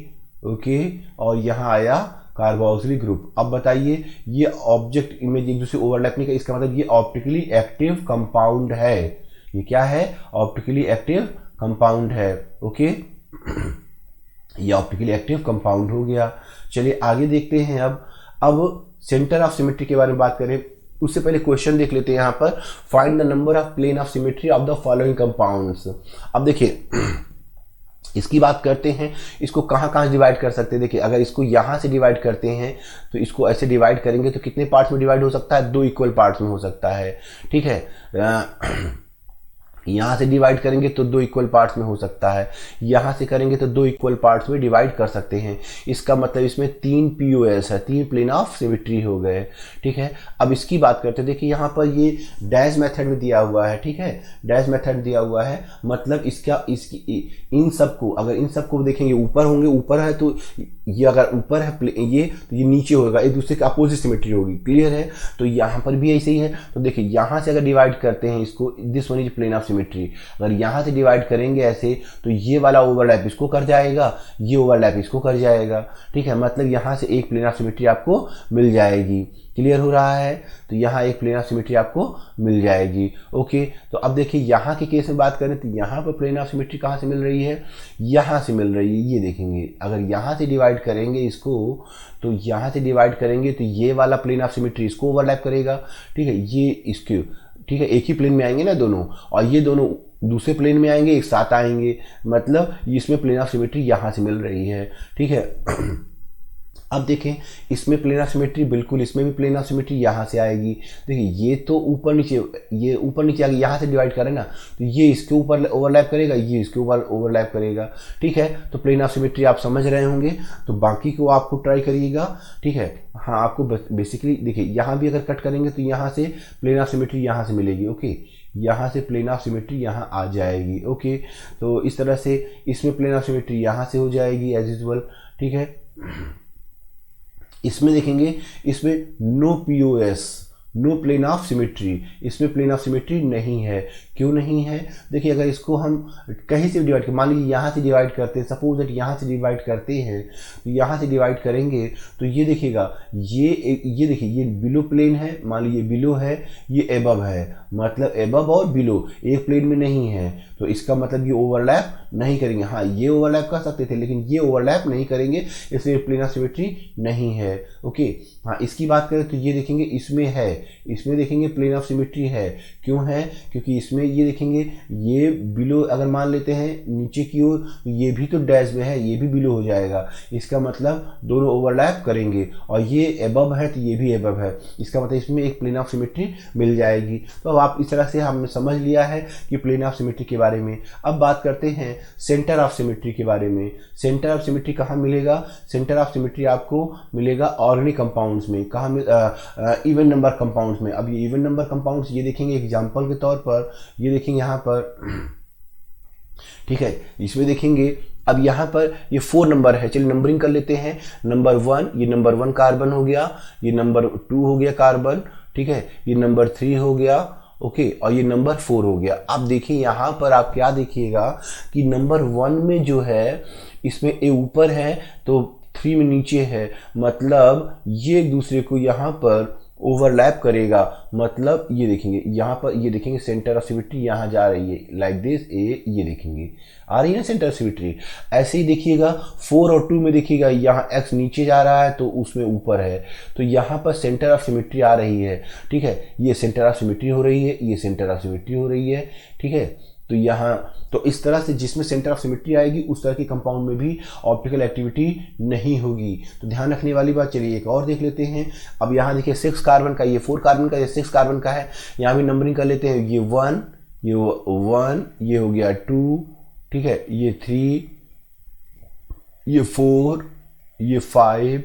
ओके, और यहाँ आया कार्बोक्सिलिक ग्रुप। अब बताइए ये ऑब्जेक्ट इमेज एक दूसरे ओवरलैप नहीं कर, इसका मतलब ये ऑप्टिकली एक्टिव कंपाउंड है। ये क्या है, ऑप्टिकली एक्टिव कंपाउंड है, ओके। ये ऑप्टिकली एक्टिव कंपाउंड हो गया। चलिए आगे देखते हैं। अब सेंटर ऑफ सिमेट्री के बारे में बात करें, उससे पहले क्वेश्चन देख लेते हैं। यहाँ पर find the number of plane of symmetry of the following compounds. अब देखिए इसकी बात करते हैं, इसको कहाँ कहाँ डिवाइड कर सकते हैं। देखिए अगर इसको यहाँ से डिवाइड करते हैं तो इसको ऐसे डिवाइड करेंगे तो कितने पार्ट्स में डिवाइड हो सकता है, 2 इक्वल पार्ट्स में हो सकता है, ठीक है। यहाँ से डिवाइड करेंगे तो 2 इक्वल पार्ट्स में हो सकता है, यहाँ से करेंगे तो 2 इक्वल पार्ट्स में डिवाइड कर सकते हैं। इसका मतलब इसमें 3 POS है, 3 प्लेन ऑफ सिमेट्री हो गए, ठीक है। अब इसकी बात करते हैं, देखिए यहाँ पर ये डैश मेथड में दिया हुआ है, ठीक है, डैश मेथड दिया हुआ है, मतलब इसकी इन सबको, अगर इन सबको देखेंगे ऊपर होंगे, ऊपर है तो ये अगर ऊपर है ये तो ये नीचे होगा, एक दूसरे के अपोजिट सिमेट्री होगी, क्लियर है। तो यहाँ पर भी ऐसे ही है। तो देखिए यहाँ से अगर डिवाइड करते हैं इसको, this one is plane of symmetry, अगर यहाँ से डिवाइड करेंगे ऐसे तो ये वाला ओवरलैप इसको कर जाएगा, ये ओवरलैप इसको कर जाएगा, ठीक है। मतलब यहाँ से एक प्लेन ऑफ सिमेट्री आपको मिल जाएगी, क्लियर हो रहा है। तो यहाँ एक प्लेन ऑफ सिमेट्री आपको मिल जाएगी, ओके। तो अब देखिए यहाँ के केस में बात करें तो यहाँ पर प्लेन ऑफ सिमेट्री कहाँ से मिल रही है, यहाँ से मिल रही है। ये देखेंगे अगर यहाँ से डिवाइड करेंगे इसको, तो यहाँ से डिवाइड करेंगे तो ये वाला प्लेन ऑफ सिमेट्री इसको ओवरलैप करेगा, ठीक है, ये इसके, ठीक है, एक ही प्लेन में आएंगे ना दोनों, और ये दोनों दूसरे प्लेन में आएंगे, एक साथ आएंगे, मतलब इसमें प्लेन ऑफ सिमेट्री यहाँ से मिल रही है, ठीक है। अब देखें इसमें प्लेन ऑफ सिमेट्री बिल्कुल, इसमें भी प्लेन ऑफ सिमेट्री यहाँ से आएगी। देखिए ये तो ऊपर नीचे, ये ऊपर नीचे आगे, यहाँ से डिवाइड करें ना तो ये इसके ऊपर ओवरलैप करेगा, ये इसके ऊपर ओवरलैप करेगा, ठीक है। तो प्लेन ऑफ सिमेट्री आप समझ रहे होंगे, तो बाकी को आपको ट्राई करिएगा, ठीक है। हाँ आपको बेसिकली देखिए यहाँ भी अगर कट करेंगे तो यहाँ से प्लेन ऑफ सिमेट्री यहाँ से मिलेगी, ओके, यहाँ से प्लेन ऑफ सिमेट्री यहाँ आ जाएगी, ओके। तो इस तरह से इसमें प्लेन ऑफ सिमेट्री यहाँ से हो जाएगी एज यूजुअल, ठीक है। इसमें देखेंगे इसमें no POS, no plane of symmetry, इसमें प्लेन ऑफ सिमेट्री नहीं है। क्यों नहीं है? देखिए अगर इसको हम कहीं से डिवाइड करें, मान लीजिए यहाँ से डिवाइड करते हैं, सपोज दैट यहाँ से डिवाइड करते हैं, तो यहाँ से डिवाइड करेंगे तो ये देखिएगा ये देखिए ये बिलो प्लेन है, मान लीजिए बिलो है, ये एबव है, मतलब एबव और बिलो एक प्लेन में नहीं है, तो इसका मतलब ये ओवरलैप नहीं करेंगे। हाँ ये ओवरलैप कर सकते थे लेकिन ये ओवरलैप नहीं करेंगे, इसलिए प्लेन ऑफ सिमेट्री नहीं है। ओके, हाँ इसकी बात करें तो ये देखेंगे इसमें है, इसमें देखेंगे प्लेन ऑफ सिमेट्री है। क्यों है? क्योंकि इसमें ये देखेंगे ये बिलो अगर मान लेते हैं नीचे की ओर, ये भी तो डैश में है, ये भी बिलो हो जाएगा, इसका मतलब दोनों ओवरलैप करेंगे, और ये एबव है तो ये भी एबव है, इसका मतलब इसमें एक प्लेन ऑफ सिमेट्री मिल जाएगी। तो अब आप इस तरह से हमने समझ लिया है कि प्लेन ऑफ सिमेट्री के बारे में। अब बात करते हैं सेंटर ऑफ सिमेट्री के बारे में। सेंटर ऑफ सिमेट्री कहाँ मिलेगा? सेंटर ऑफ सिमेट्री आपको मिलेगा ऑर्गेनिक कंपाउंड्स में। कहाँ मिल इवन नंबर कंपाउंड्स में। अब ये इवन नंबर कंपाउंड्स ये देखेंगे एग्जांपल के तौर पर, ये देखेंगे यहाँ पर, ठीक है, इसमें देखेंगे अब यहाँ पर ये 4 नंबर है, चलिए नंबरिंग कर लेते हैं। नंबर 1, ये नंबर 1 कार्बन हो गया, ये नंबर 2 हो गया कार्बन, ठीक है, ये नंबर 3 हो गया, ओके, और ये नंबर 4 हो गया। अब देखिए यहाँ पर आप क्या देखिएगा कि नंबर 1 में जो है इसमें ए ऊपर है तो 3 में नीचे है, मतलब ये एक दूसरे को यहाँ पर ओवरलैप करेगा। मतलब ये देखेंगे यहाँ पर, ये देखेंगे सेंटर ऑफ सिमेट्री यहाँ जा रही है लाइक दिस, ये देखेंगे आ रही है ना सेंटर ऑफ सिमेट्री। ऐसे ही देखिएगा 4 और 2 में देखिएगा यहाँ x नीचे जा रहा है तो उसमें ऊपर है, तो यहाँ पर सेंटर ऑफ सिमेट्री आ रही है, ठीक है, ये सेंटर ऑफ सिमेट्री हो रही है, ये सेंटर ऑफ सिमेट्री हो रही है, ठीक है। तो यहाँ तो इस तरह से जिसमें सेंटर ऑफ सिमेट्री आएगी उस तरह के कंपाउंड में भी ऑप्टिकल एक्टिविटी नहीं होगी। तो ध्यान रखने वाली बात। चलिए एक और देख लेते हैं। अब यहाँ देखिए 6 कार्बन का, ये 4 कार्बन का, ये 6 कार्बन का है, यहाँ भी नंबरिंग कर लेते हैं। ये 1, ये 1, ये हो गया 2, ठीक है, ये 3, ये 4, ये 5,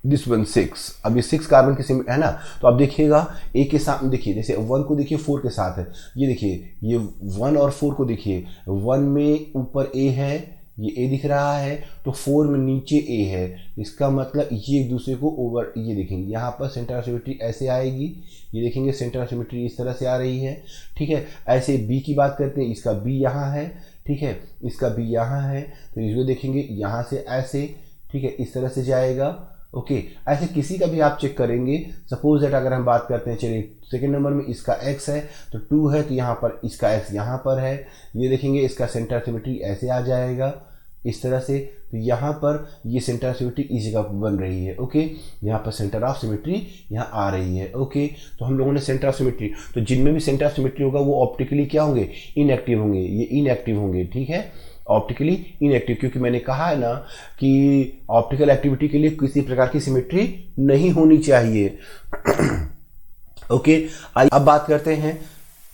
दिस वन 6। अब ये 6 कार्बन के है ना, तो आप देखिएगा ए के साथ देखिए, जैसे 1 को देखिए 4 के साथ है, ये देखिए ये 1 और 4 को देखिए, 1 में ऊपर ए है, ये ए दिख रहा है, तो 4 में नीचे ए है, इसका मतलब ये एक दूसरे को ओवर, ये देखेंगे यहाँ पर सेंटर ऑफ सिमेट्री ऐसे आएगी, ये देखेंगे सेंटर ऑफ सिमेट्री इस तरह से आ रही है, ठीक है। ऐसे बी की बात करते हैं, इसका बी यहाँ है, ठीक है, इसका बी यहाँ है, तो इसको देखेंगे यहाँ से ऐसे, ठीक है, इस तरह से जाएगा, ओके। ऐसे किसी का भी आप चेक करेंगे, सपोज दैट अगर हम बात करते हैं, चलिए सेकेंड नंबर में इसका x है तो 2 है, तो यहाँ पर इसका x यहाँ पर है, ये देखेंगे इसका सेंटर ऑफ सिमेट्री ऐसे आ जाएगा इस तरह से, तो यहाँ पर ये सेंटर ऑफ सिमेट्री इस जगह पर बन रही है, ओके, यहाँ पर सेंटर ऑफ सिमेट्री यहाँ आ रही है, ओके। तो हम लोगों ने सेंटर ऑफ सिमेट्री, तो जिनमें भी सेंटर ऑफ सिमेट्री होगा वो ऑप्टिकली क्या होंगे? इनएक्टिव होंगे, ये इनएक्टिव होंगे, ठीक है, ऑप्टिकली इनएक्टिव, क्योंकि मैंने कहा है ना कि ऑप्टिकल एक्टिविटी के लिए किसी प्रकार की सिमेट्री नहीं होनी चाहिए। ओके, अब बात करते हैं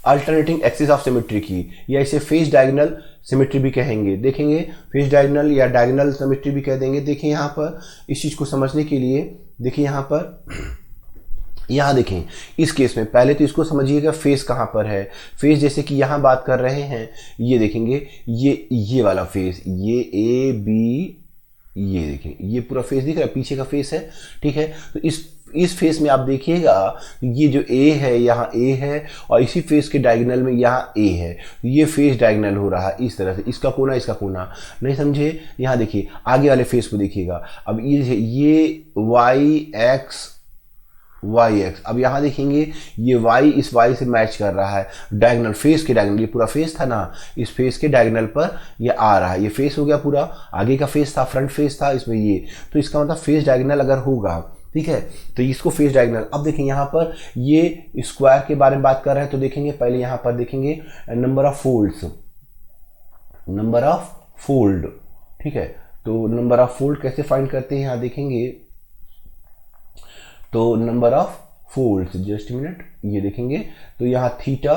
अल्टरनेटिंग एक्सिस ऑफ सिमेट्री की, या इसे फेस डायगोनल सिमेट्री भी कहेंगे। देखेंगे फेस डायगोनल या डायगोनल सिमेट्री भी कह देंगे। देखिए यहाँ पर इस चीज को समझने के लिए, देखिए यहाँ पर, यहाँ देखें इस केस में पहले तो इसको समझिएगा फेस कहाँ पर है। फेस जैसे कि यहाँ बात कर रहे हैं, ये देखेंगे ये वाला फेस, ये ए बी, ये देखें ये पूरा फेस दिख रहा है, पीछे का फेस है, ठीक है। तो इस फेस में आप देखिएगा ये जो ए है, यहाँ ए है, और इसी फेस के डायगोनल में यहाँ ए है, ये फेस डायगोनल हो रहा है इस तरह से, इसका कोना इसका कोना, नहीं समझे? यहाँ देखिए आगे वाले फेस को देखिएगा। अब ये वाई एक्स, अब यहाँ देखेंगे ये y इस y से मैच कर रहा है, डायगोनल फेस के डायगोनल, ये पूरा फेस था ना, इस फेस के डायगोनल पर ये आ रहा है, ये फेस हो गया पूरा, आगे का फेस था, फ्रंट फेस था इसमें ये, तो इसका मतलब फेस डायगोनल अगर होगा, ठीक है, तो इसको फेस डायगोनल। अब देखें यहाँ पर ये स्क्वायर के बारे में बात कर रहे हैं, तो देखेंगे पहले यहाँ पर देखेंगे number of folds, number of fold, ठीक है। तो नंबर ऑफ फोल्ड कैसे फाइंड करते हैं, यहाँ देखेंगे तो number of folds, just minute, ये देखेंगे तो यहाँ थीटा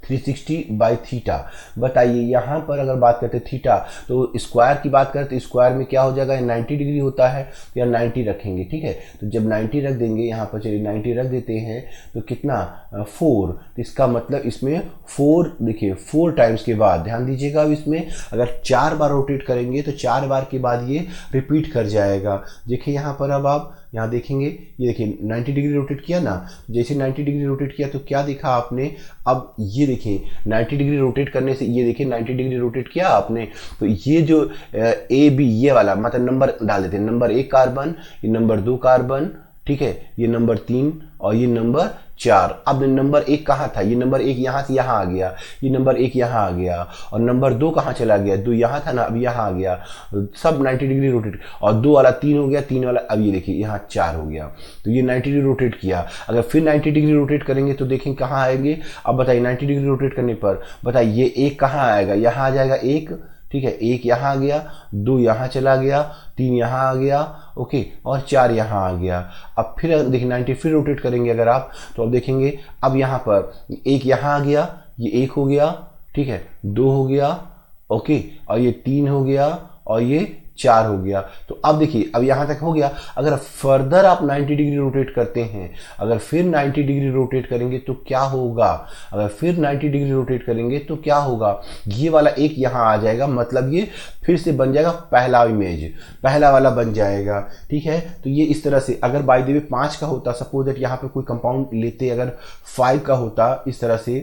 360/थीटा। बताइए यहाँ पर अगर बात करते हैं थीटा, तो स्क्वायर की बात करते हैं, स्क्वायर में क्या हो जाएगा, 90 डिग्री होता है, तो यहाँ 90 रखेंगे, ठीक है। तो जब 90 रख देंगे यहाँ पर, चलिए 90 रख देते हैं, तो कितना 4, तो इसका मतलब इसमें 4, देखिए 4 टाइम्स के बाद, ध्यान दीजिएगा, अब इसमें अगर 4 बार रोटेट करेंगे तो 4 बार के बाद ये रिपीट कर जाएगा। देखिए यहाँ पर अब आप यहाँ देखेंगे, ये देखिए 90 डिग्री रोटेट किया ना, जैसे 90 डिग्री रोटेट किया तो क्या देखा आपने, अब ये देखिए 90 डिग्री रोटेट करने से, ये देखिए 90 डिग्री रोटेट किया आपने, तो ये जो ए बी ये वाला मतलब नंबर डाल देते हैं, नंबर 1 कार्बन, ये नंबर 2 कार्बन, ठीक है, ये नंबर 3 और ये नंबर 4। अब नंबर 1 कहाँ था, ये नंबर 1 यहाँ से यहाँ आ गया, ये नंबर 1 यहाँ आ गया, और नंबर 2 कहाँ चला गया, 2 यहाँ था ना, अब यहाँ आ गया, सब 90 डिग्री रोटेट, और 2 वाला 3 हो गया, 3 वाला अब ये देखिए यहाँ 4 हो गया, तो ये 90 डिग्री रोटेट किया। अगर फिर 90 डिग्री रोटेट करेंगे तो देखें कहाँ आएंगे, अब बताइए 90 डिग्री रोटेट करने पर बताइए ये 1 कहाँ आएगा, यहाँ आ जाएगा 1, ठीक है, 1 यहाँ आ गया, 2 यहाँ चला गया, 3 यहाँ आ गया, ओके, और 4 यहाँ आ गया। अब फिर देखिए 90 फिर रोटेट करेंगे अगर आप, तो अब देखेंगे अब यहाँ पर 1 यहाँ आ गया, ये 1 हो गया, ठीक है, 2 हो गया, ओके, और ये 3 हो गया, और ये 4 हो गया। तो अब देखिए अब यहाँ तक हो गया। अगर फर्दर आप 90 डिग्री रोटेट करते हैं, अगर फिर 90 डिग्री रोटेट करेंगे तो क्या होगा, अगर फिर 90 डिग्री रोटेट करेंगे तो क्या होगा, ये वाला 1 यहाँ आ जाएगा, मतलब ये फिर से बन जाएगा पहला इमेज, पहला वाला बन जाएगा, ठीक है। तो ये इस तरह से अगर बाय द वे 5 का होता, सपोज दैट यहाँ पे कोई कंपाउंड लेते अगर 5 का होता इस तरह से,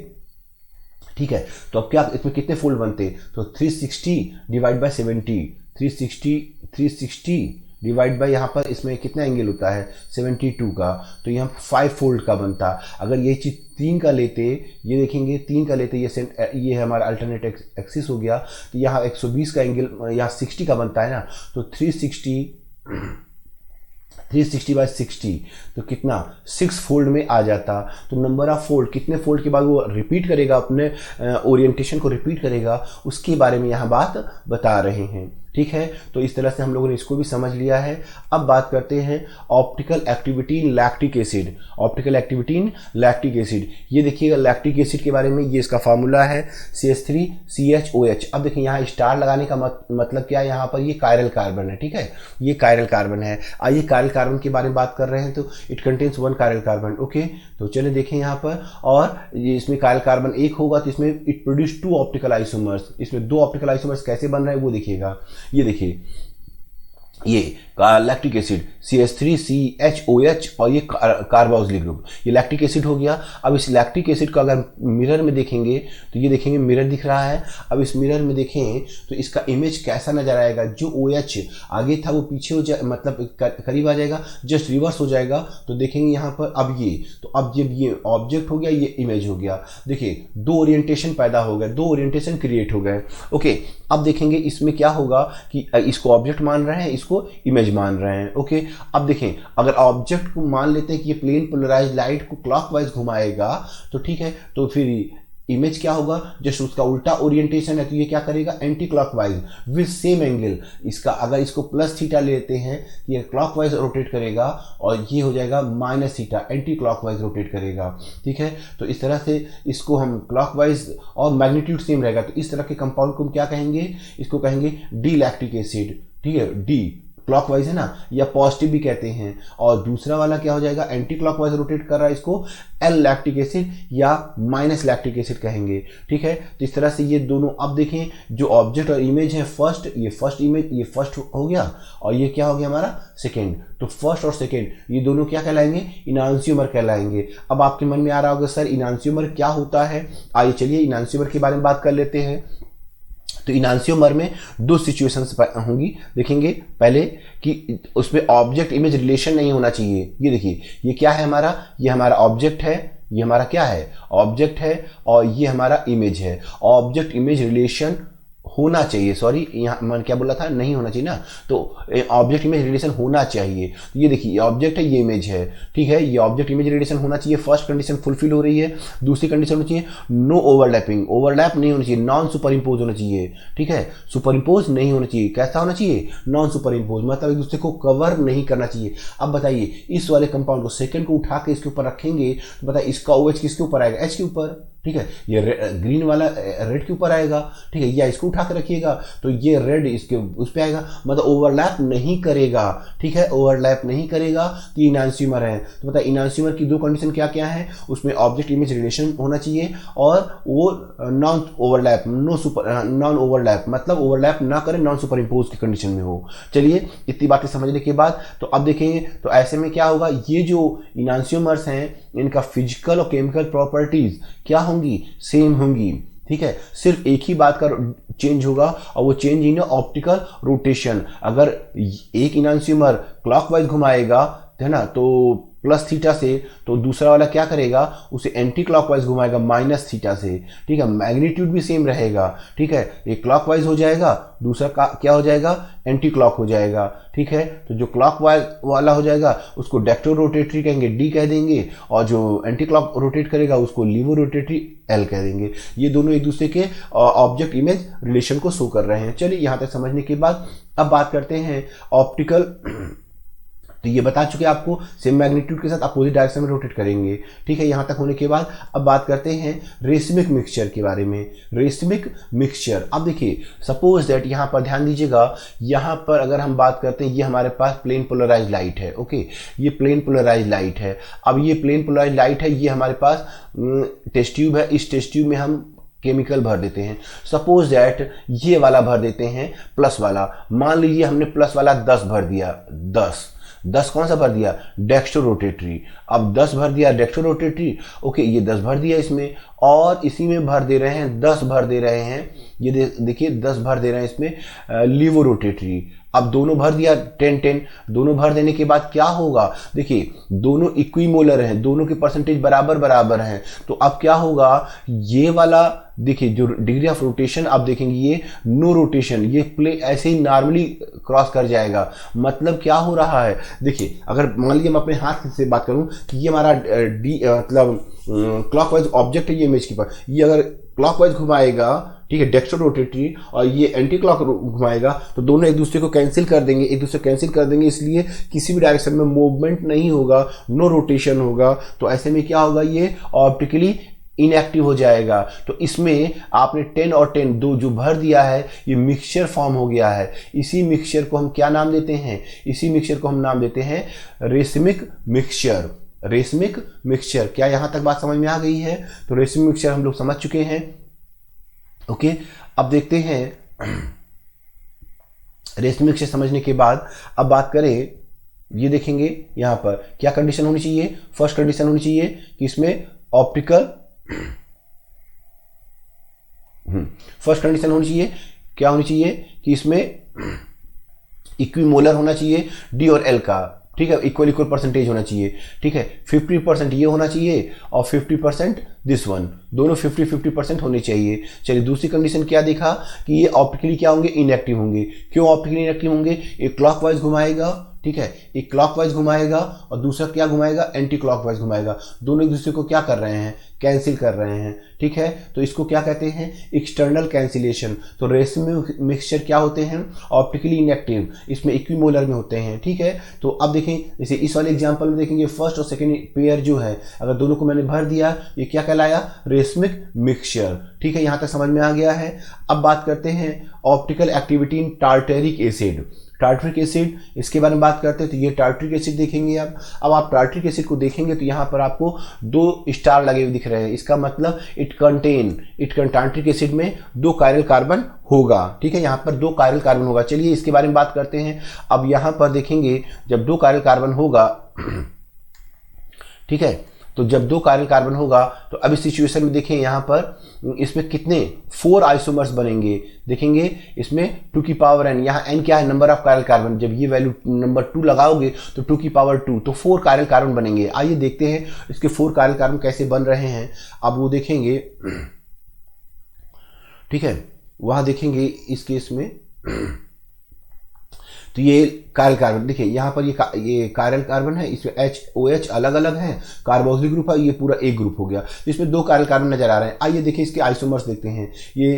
ठीक है, तो अब क्या इसमें कितने फोल्ड बनते, तो 360 डिवाइड बाय 70, 360 डिवाइड बाय यहाँ पर इसमें कितना एंगल होता है 72 का, तो यहाँ 5 फोल्ड का बनता। अगर ये चीज़ 3 का लेते, ये देखेंगे 3 का लेते, ये हमारा अल्टरनेट एक्सिस हो गया, तो यहाँ 120 का एंगल यहाँ 60 का बनता है ना, तो 360 बाय 60 तो कितना 6 फोल्ड में आ जाता। तो नंबर ऑफ फोल्ड, कितने फोल्ड के बाद वो रिपीट करेगा, अपने ओरिएंटेशन को रिपीट करेगा, उसके बारे में यहाँ बात बता रहे हैं, ठीक है। तो इस तरह से हम लोगों ने इसको भी समझ लिया है। अब बात करते हैं optical activity in lactic acid, optical activity in lactic acid. ये देखिएगा लैक्टिक एसिड के बारे में, ये इसका फार्मूला है CH3CHOH। अब देखिए यहाँ स्टार लगाने का मतलब क्या है, यहाँ पर ये कायरल कार्बन है, ठीक है, ये कायरल कार्बन है। आइए कायरल कार्बन के बारे में बात कर रहे हैं, तो it contains 1 chiral carbon, okay. तो चलिए देखें यहाँ पर, और ये इसमें कायरल कार्बन 1 होगा तो इसमें इट प्रोड्यूस 2 ऑप्टिकल आइसोमर्स, इसमें 2 ऑप्टिकल आइसोमर्स कैसे बन रहे हैं वो देखिएगा। ये देखिए ये लैक्टिक एसिड CH3CHOH और ये कार्बोक्सिलिक ग्रुप, ये लैक्टिक एसिड हो गया। अब इस लैक्टिक एसिड को अगर मिरर में देखेंगे तो ये देखेंगे मिरर दिख रहा है। अब इस मिरर में देखें तो इसका इमेज कैसा नजर आएगा, जो OH आगे था वो पीछे हो जाए, मतलब करीब आ जाएगा, जस्ट रिवर्स हो जाएगा। तो देखेंगे यहाँ पर अब ये, तो अब जब ये ऑब्जेक्ट हो गया, ये इमेज हो गया, देखिए 2 ओरिएंटेशन पैदा हो गए, 2 ओरिएंटेशन क्रिएट हो गए, ओके। अब देखेंगे इसमें क्या होगा कि इसको ऑब्जेक्ट मान रहे हैं, इसको इमेज मान रहे हैं, ओके। अब देखें अगर ऑब्जेक्ट को मान लेते हैं कि ये प्लेन पोलराइज्ड लाइट को क्लॉकवाइज घुमाएगा, तो ठीक है, तो फिर इमेज क्या होगा, जस्ट उसका उल्टा ओरिएंटेशन है, तो ये क्या करेगा anti clockwise with same angle. इसका अगर इसको प्लस थीटा लेते हैं, ये क्लॉकवाइज रोटेट करेगा, और ये हो जाएगा minus theta, anti clockwise rotate करेगा, ठीक है। तो इस तरह से इसको हम क्लॉकवाइज, और मैग्नीट्यूड सेम रहेगा, तो इस तरह के कंपाउंड को हम क्या कहेंगे, इसको कहेंगे डी लैक्टिक एसिड, ठीक है, डी क्लॉकवाइज है ना, या पॉजिटिव भी कहते हैं। और दूसरा वाला क्या हो जाएगा, एंटी क्लॉकवाइज रोटेट कर रहा है, इसको एल लैक्टिक एसिड या माइनस लैक्टिक एसिड कहेंगे, ठीक है। तो इस तरह से ये दोनों, अब देखें जो ऑब्जेक्ट और इमेज है, फर्स्ट, ये फर्स्ट इमेज, ये फर्स्ट हो गया, और ये क्या हो गया हमारा सेकेंड। तो फर्स्ट और सेकेंड ये दोनों क्या कहलाएंगे, इनांसियोमर कहलाएंगे। अब आपके मन में आ रहा होगा सर इनांसियोमर क्या होता है, आइए चलिए इनांसियोमर के बारे में बात कर लेते हैं। तो इनांसियोमर में 2 सिचुएशंस होंगी, देखेंगे पहले कि उसमें ऑब्जेक्ट इमेज रिलेशन नहीं होना चाहिए। ये देखिए ये क्या है हमारा, ये हमारा ऑब्जेक्ट है, ये हमारा क्या है ऑब्जेक्ट है, और ये हमारा इमेज है। ऑब्जेक्ट इमेज रिलेशन होना चाहिए, सॉरी यहाँ मैंने क्या बोला था, नहीं होना चाहिए ना, तो ऑब्जेक्ट इमेज रिलेशन होना चाहिए। तो ये देखिए ये ऑब्जेक्ट है, ये इमेज है, ठीक है, ये ऑब्जेक्ट इमेज रिलेशन होना चाहिए। फर्स्ट कंडीशन फुलफिल हो रही है। दूसरी कंडीशन होनी चाहिए नो ओवरलैपिंग, ओवरलैप नहीं होना चाहिए, नॉन सुपर इम्पोज होना चाहिए, ठीक है, सुपर इम्पोज नहीं होना चाहिए। कैसा होना चाहिए, नॉन सुपर इम्पोज, मतलब एक दूसरे को कवर नहीं करना चाहिए। अब बताइए इस वाले कंपाउंड को, सेकंड को उठा के इसके ऊपर रखेंगे, तो बताइए इसका OH किसके ऊपर आएगा, H के ऊपर, ठीक है, ये ग्रीन वाला रेड के ऊपर आएगा, ठीक है, या इसको उठा कर रखिएगा तो ये रेड इसके उस पे आएगा, मतलब ओवरलैप नहीं करेगा, ठीक है, ओवरलैप नहीं करेगा। तो इनांसियोमर है, तो बताइए इनांसियोमर की दो कंडीशन क्या क्या है, उसमें ऑब्जेक्ट इमेज रिलेशन होना चाहिए और वो नॉन ओवरलैप, नॉन ओवरलैप मतलब ओवरलैप ना करे, नॉन सुपर इम्पोज की कंडीशन में हो। चलिए इतनी बातें समझने के बाद तो अब देखेंगे तो ऐसे में क्या होगा, ये जो इनांसियोमर्स हैं इनका फिजिकल और केमिकल प्रॉपर्टीज क्या होंगी, सेम होंगी, ठीक है, सिर्फ एक ही बात का चेंज होगा और वो चेंज इन ऑप्टिकल रोटेशन। अगर एक इनांसियोमर क्लॉकवाइज घुमाएगा है ना तो प्लस थीटा से, तो दूसरा वाला क्या करेगा, उसे एंटी क्लॉकवाइज घुमाएगा माइनस थीटा से, ठीक है, मैग्नीट्यूड भी सेम रहेगा, ठीक है, एक क्लॉकवाइज हो जाएगा, दूसरा का क्या हो जाएगा, एंटी क्लॉक हो जाएगा, ठीक है। तो जो क्लॉकवाइज वाला हो जाएगा उसको डेक्टो रोटेटरी कहेंगे, डी कह देंगे, और जो एंटी क्लॉक रोटेट करेगा उसको लीवो रोटेटरी, एल कह देंगे। ये दोनों एक दूसरे के ऑब्जेक्ट इमेज रिलेशन को शो कर रहे हैं। चलिए यहां तक समझने के बाद अब बात करते हैं ऑप्टिकल। तो ये बता चुके आपको सेम मैग्नीट्यूड के साथ अपोजिट डायरेक्शन में रोटेट करेंगे, ठीक है। यहां तक होने के बाद अब बात करते हैं रेसमिक मिक्सचर के बारे में। रेसमिक मिक्सचर, अब देखिए सपोज दैट यहां पर ध्यान दीजिएगा, यहां पर अगर हम बात करते हैं, ये हमारे पास प्लेन पोलराइज लाइट है, ओके, ये प्लेन पोलराइज लाइट है। अब ये प्लेन पोलराइज लाइट है, ये हमारे पास टेस्ट ट्यूब है, इस टेस्ट ट्यूब में हम केमिकल भर देते हैं। सपोज दैट ये वाला भर देते हैं प्लस वाला, मान लीजिए हमने प्लस वाला 10 भर दिया, 10 कौन सा भर दिया, डेक्स्ट्रो रोटेटरी। अब 10 भर दिया डेक्स्ट्रो रोटेटरी, ओके, ये 10 भर दिया इसमें, और इसी में भर दे रहे हैं 10 भर दे रहे हैं, ये देखिए 10 भर दे रहे हैं इसमें लीवो रोटेटरी। अब दोनों भर दिया 10 दोनों भर देने के बाद क्या होगा, देखिए दोनों इक्विमोलर हैं, दोनों के परसेंटेज बराबर बराबर हैं। तो अब क्या होगा, ये वाला देखिए जो डिग्री ऑफ रोटेशन आप देखेंगे ये नो रोटेशन, ये प्ले ऐसे ही नॉर्मली क्रॉस कर जाएगा। मतलब क्या हो रहा है, देखिए अगर मान लीजिए मैं अपने हाथ से बात करूं कि ये हमारा मतलब क्लॉकवाइज ऑब्जेक्ट है, ये इमेज की पर, ये अगर क्लॉकवाइज घुमाएगा, ठीक है, डेक्स्ट्रो रोटेटरी, और ये एंटी क्लॉक घुमाएगा, तो दोनों एक दूसरे को कैंसिल कर देंगे, इसलिए किसी भी डायरेक्शन में मूवमेंट नहीं होगा, नो रोटेशन होगा। तो ऐसे में क्या होगा, ये ऑप्टिकली इनएक्टिव हो जाएगा। तो इसमें आपने 10 और 10 दो जो भर दिया है, ये मिक्सचर फॉर्म हो गया है। इसी मिक्सचर को हम क्या नाम देते हैं, इसी मिक्सचर को हम नाम देते हैं रेसमिक मिक्सचर। रेसमिक मिक्सचर, क्या यहां तक बात समझ में आ गई है? तो रेसमिक मिक्सचर हम लोग समझ चुके हैं, ओके। अब देखते हैं रेसमिक मिक्सचर समझने के बाद अब बात करें, ये देखेंगे यहां पर क्या कंडीशन होनी चाहिए। फर्स्ट कंडीशन होनी चाहिए कि इसमें ऑप्टिकल फर्स्ट कंडीशन होनी चाहिए, क्या होनी चाहिए कि इसमें इक्विमोलर होना चाहिए डी और एल का, ठीक है, इक्वल परसेंटेज होना चाहिए, ठीक है। 50% ये होना चाहिए और 50% दिस वन, दोनों 50-50% होने चाहिए। चलिए दूसरी कंडीशन क्या देखा कि ये ऑप्टिकली क्या होंगे, इनएक्टिव होंगे। क्यों ऑप्टिकली इनएक्टिव होंगे, एक क्लॉकवाइज घुमाएगा, ठीक है, एक क्लॉकवाइज घुमाएगा और दूसरा क्या घुमाएगा, एंटी क्लॉकवाइज घुमाएगा। दोनों एक दूसरे को क्या कर रहे हैं, कैंसिल कर रहे हैं, ठीक है। तो इसको क्या कहते हैं, एक्सटर्नल कैंसिलेशन। तो रेसमिक मिक्सचर क्या होते हैं, ऑप्टिकली इनएक्टिव, इसमें इक्विमोलर में होते हैं, ठीक है। तो अब देखें जैसे इस वाले एग्जांपल में देखेंगे, फर्स्ट और सेकंड पेयर जो है, अगर दोनों को मैंने भर दिया, ये क्या कहलाया, रेसमिक मिक्सचर, ठीक है। यहां तक समझ में आ गया है। अब बात करते हैं optical activity in tartaric acid. Tartaric acid, इसके बारे में बात करते हैं। तो ये टार्टरिक एसिड देखेंगे आप। अब आप टार्टरिक एसिड को देखेंगे तो यहाँ पर आपको 2 स्टार लगे हुए दिख रहे हैं। इसका मतलब टार्टरिक एसिड में 2 कायरल कार्बन होगा, ठीक है, यहाँ पर 2 कायरल कार्बन होगा। चलिए इसके बारे में बात करते हैं। अब यहाँ पर देखेंगे जब 2 कायरल कार्बन होगा, ठीक है, तो जब 2 कायरल कार्बन होगा तो अब इस सिचुएशन में देखें यहाँ पर इसमें कितने 4 आइसोमर्स बनेंगे। देखेंगे इसमें 2 की पावर n, यहाँ n क्या है, नंबर ऑफ कायरल कार्बन। जब ये वैल्यू नंबर 2 लगाओगे तो 2 की पावर 2, तो 4 कायरल कार्बन बनेंगे। आइए देखते हैं इसके 4 कायरल कार्बन कैसे बन रहे हैं। अब वो देखेंगे, ठीक है, वहां देखेंगे इस केस में तो ये कायरल कार्बन देखिए यहाँ पर ये कायरल कार्बन है, इसमें OH अलग अलग है, कार्बोक्सिलिक ग्रुप है, ये पूरा एक ग्रुप हो गया। तो इसमें 2 कायरल कार्बन नजर आ रहे हैं। आइए देखिए इसके आइसोमर्स देखते हैं। ये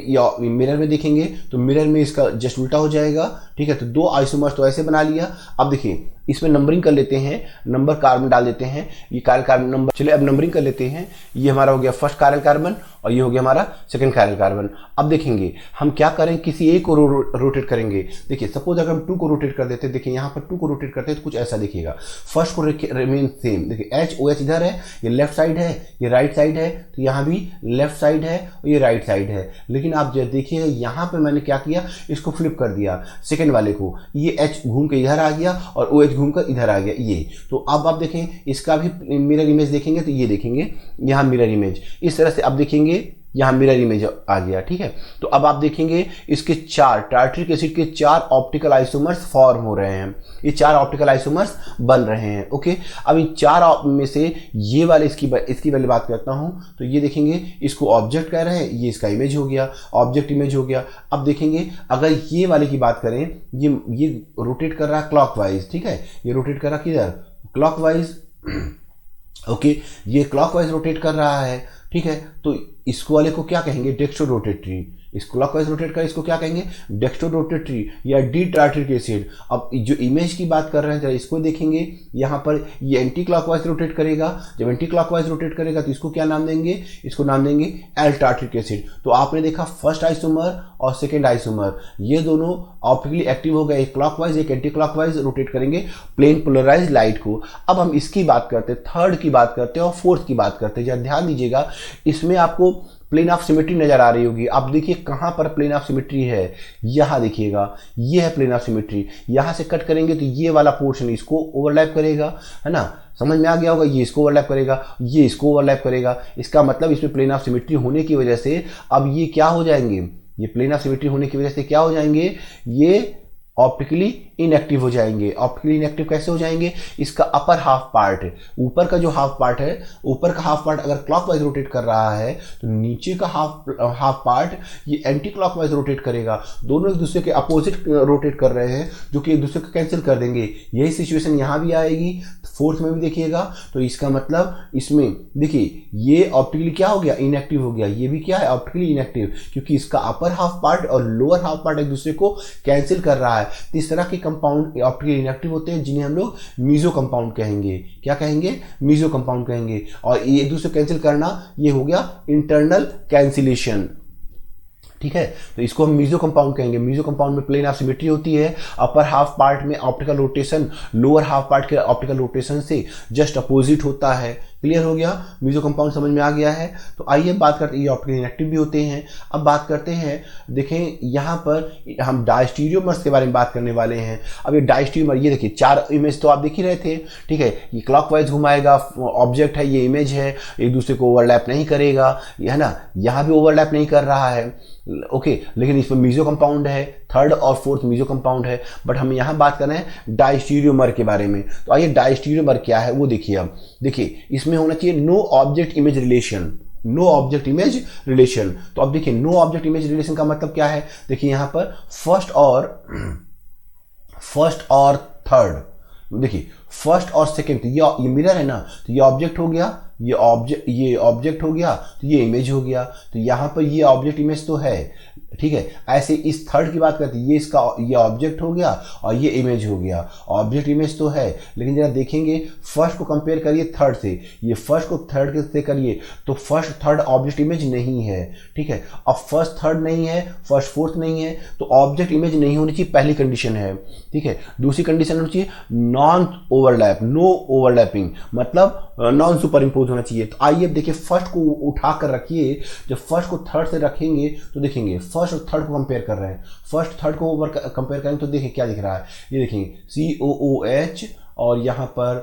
या मिरर में देखेंगे तो मिरर में इसका जस्ट उल्टा हो जाएगा, ठीक है। तो दो आइसोमर्स तो ऐसे बना लिया। अब देखिए इसमें नंबरिंग कर लेते हैं, नंबर कार्बन डाल देते हैं, ये कायरल कार्बन नंबर। चलिए अब नंबरिंग कर लेते हैं। ये हमारा हो गया फर्स्ट कायरल कार्बन और ये हो गया हमारा सेकंड कायरल कार्बन। अब देखेंगे हम क्या करें, किसी एक को रोटेट करेंगे। देखिए सपोज अगर हम 2 को रोटेट कर देते हैं, देखिए यहाँ पर 2 को रोटेट करते हैं तो कुछ ऐसा दिखेगा। फर्स्ट को रिमेन सेम, देखिए एच ओ एच इधर है, ये लेफ्ट साइड है, ये राइट साइड है, तो यहाँ भी लेफ्ट साइड है और ये राइट साइड है। लेकिन आप जब देखिए यहाँ पे मैंने क्या किया, इसको फ्लिप कर दिया सेकंड वाले को, ये एच घूम के इधर आ गया और ओ एच घूमकर इधर आ गया ये। तो अब आप देखें इसका भी मिरर इमेज देखेंगे तो ये देखेंगे यहाँ मिरर इमेज इस तरह से। अब देखेंगे यहाँ मिरर इमेज आ गया, ठीक है। तो अब आप देखेंगे इसके 4 टार्ट्रिक एसिड के 4 ऑप्टिकल आइसोमर्स फॉर्म हो रहे हैं, ये 4 ऑप्टिकल आइसोमर्स बन रहे हैं, ओके। अब इन 4 में से ये वाले इसकी पहले बात करता हूँ। तो ये देखेंगे इसको ऑब्जेक्ट कह रहे हैं, ये इसका इमेज हो गया, ऑब्जेक्ट इमेज हो गया। अब देखेंगे अगर ये वाले की बात करें, ये रोटेट कर रहा है क्लॉकवाइज, ठीक है, ये रोटेट कर रहा है किधर, क्लॉकवाइज, ओके, ये क्लॉकवाइज रोटेट कर रहा है, ठीक है। तो इसको वाले को क्या कहेंगे, डेक्स्ट्रो रोटेटरी। इस क्लॉकवाइज रोटेट कर इसको क्या कहेंगे, डेक्स्ट्रो रोटेटरी या डी टार्ट्रिक एसिड। अब जो इमेज की बात कर रहे हैं जरा इसको देखेंगे, यहाँ पर ये एंटी क्लॉकवाइज रोटेट करेगा। जब एंटी क्लॉकवाइज रोटेट करेगा तो इसको क्या नाम देंगे, इसको नाम देंगे एल टार्ट्रिक एसिड। तो आपने देखा फर्स्ट आइसोमर और सेकेंड आइसोमर ये दोनों ऑप्टिकली एक्टिव हो गए, एक क्लॉकवाइज एक एंटी क्लॉकवाइज रोटेट करेंगे प्लेन पोलराइज लाइट को। अब हम इसकी बात करते हैं, थर्ड की बात करते हैं और फोर्थ की बात करते हैं। जरा ध्यान दीजिएगा, इसमें आपको प्लेन ऑफ सिमेट्री नजर आ रही होगी। आप देखिए कहां पर प्लेन ऑफ सिमेट्री है, यहां देखिएगा, ये है प्लेन ऑफ सिमेट्री। यहां से कट करेंगे तो ये वाला पोर्शन इसको ओवरलैप करेगा, है ना, समझ में आ गया होगा। ये इसको ओवरलैप करेगा, ये इसको ओवरलैप करेगा। इसका मतलब इसमें प्लेन ऑफ सिमेट्री होने की वजह से अब ये क्या हो जाएंगे, ये प्लेन ऑफ सिमेट्री होने की वजह से क्या हो जाएंगे, ये ऑप्टिकली इनएक्टिव हो जाएंगे। ऑप्टिकली इनएक्टिव कैसे हो जाएंगे, इसका अपर हाफ पार्ट, ऊपर का जो हाफ पार्ट है, ऊपर का हाफ पार्ट अगर क्लॉकवाइज रोटेट कर रहा है तो नीचे का हाफ पार्ट ये एंटी क्लॉकवाइज रोटेट करेगा। दोनों एक दूसरे के अपोजिट रोटेट कर रहे हैं जो कि एक दूसरे को कैंसिल कर देंगे। यही सिचुएशन यहाँ भी आएगी, फोर्थ में भी देखिएगा। तो इसका मतलब इसमें देखिए ये ऑप्टिकली क्या हो गया, इनएक्टिव हो गया। ये भी क्या है, ऑप्टिकली इनएक्टिव, क्योंकि इसका अपर हाफ पार्ट और लोअर हाफ पार्ट एक दूसरे को कैंसिल कर रहा है। तो इस तरह के कंपाउंड ऑप्टिकली इनएक्टिव होते हैं जिन्हें हम लोग मीजो कंपाउंड कहेंगे। क्या कहेंगे, मीजो कंपाउंड कहेंगे। और ये एक दूसरे को कैंसिल करना, ये हो गया इंटरनल कैंसिलेशन, ठीक है। तो इसको हम मीजो कंपाउंड कहेंगे। मीजो कंपाउंड में प्लेन ऑफ सिमेट्री होती है, अपर हाफ पार्ट में optical rotation lower half part के ऑप्टिकल रोटेशन से जस्ट अपोजिट होता है। क्लियर हो गया, मीजो कंपाउंड समझ में आ गया है। तो आइए बात करते हैं, ये ऑप्टिकल इनएक्टिव भी होते हैं। अब बात करते हैं, देखें यहाँ पर हम डायस्टीरियोमर्स के बारे में बात करने वाले हैं। अब ये डायस्टीरियोमर, ये देखिए 4 इमेज तो आप देख ही रहे थे, ठीक है। ये क्लॉकवाइज घुमाएगा, ऑब्जेक्ट है, ये इमेज है, एक दूसरे को ओवरलैप नहीं करेगा, है ना, यहाँ भी ओवरलैप नहीं कर रहा है, ओके। लेकिन इसमें मीजो कंपाउंड है, थर्ड और फोर्थ मीजो कंपाउंड है। बट हम यहाँ बात कर रहे हैं डायस्टीरियोमर के बारे में। तो आइए डायस्टीरियोमर क्या है वो देखिए। अब देखिए इसमें होना चाहिए no object image relation, no object image relation. तो अब देखिए नो ऑब्जेक्ट इमेज रिलेशन का मतलब क्या है, देखिए यहाँ पर फर्स्ट और थर्ड, देखिए फर्स्ट और सेकंड, तो ये मिरर है ना, तो ये ऑब्जेक्ट हो गया, ये ऑब्जेक्ट हो गया, तो ये इमेज हो गया। तो यहाँ पर ये ऑब्जेक्ट इमेज तो है, ठीक है। ऐसे इस थर्ड की बात करते हैं, ये ऑब्जेक्ट हो गया और ये इमेज हो गया। ऑब्जेक्ट इमेज तो है, लेकिन जरा देखेंगे फर्स्ट को कंपेयर करिए थर्ड से, ये फर्स्ट को थर्ड से करिए तो फर्स्ट थर्ड ऑब्जेक्ट इमेज नहीं है, ठीक है। अब फर्स्ट थर्ड नहीं है, फर्स्ट फोर्थ नहीं है, तो ऑब्जेक्ट इमेज नहीं होनी चाहिए, पहली कंडीशन है, ठीक है। दूसरी कंडीशन होनी चाहिए नॉन ओवरलैप, नो ओवरलैपिंग, मतलब नॉन सुपर इम्पोज होना चाहिए। तो आइए देखिए फर्स्ट को उठा कर रखिए, जब फर्स्ट को थर्ड से रखेंगे तो देखेंगे फर्स्ट और थर्ड को कंपेयर कर रहे हैं, फर्स्ट थर्ड को कंपेयर करेंगे तो देखिए क्या दिख रहा है, ये देखेंगे COOH और यहाँ पर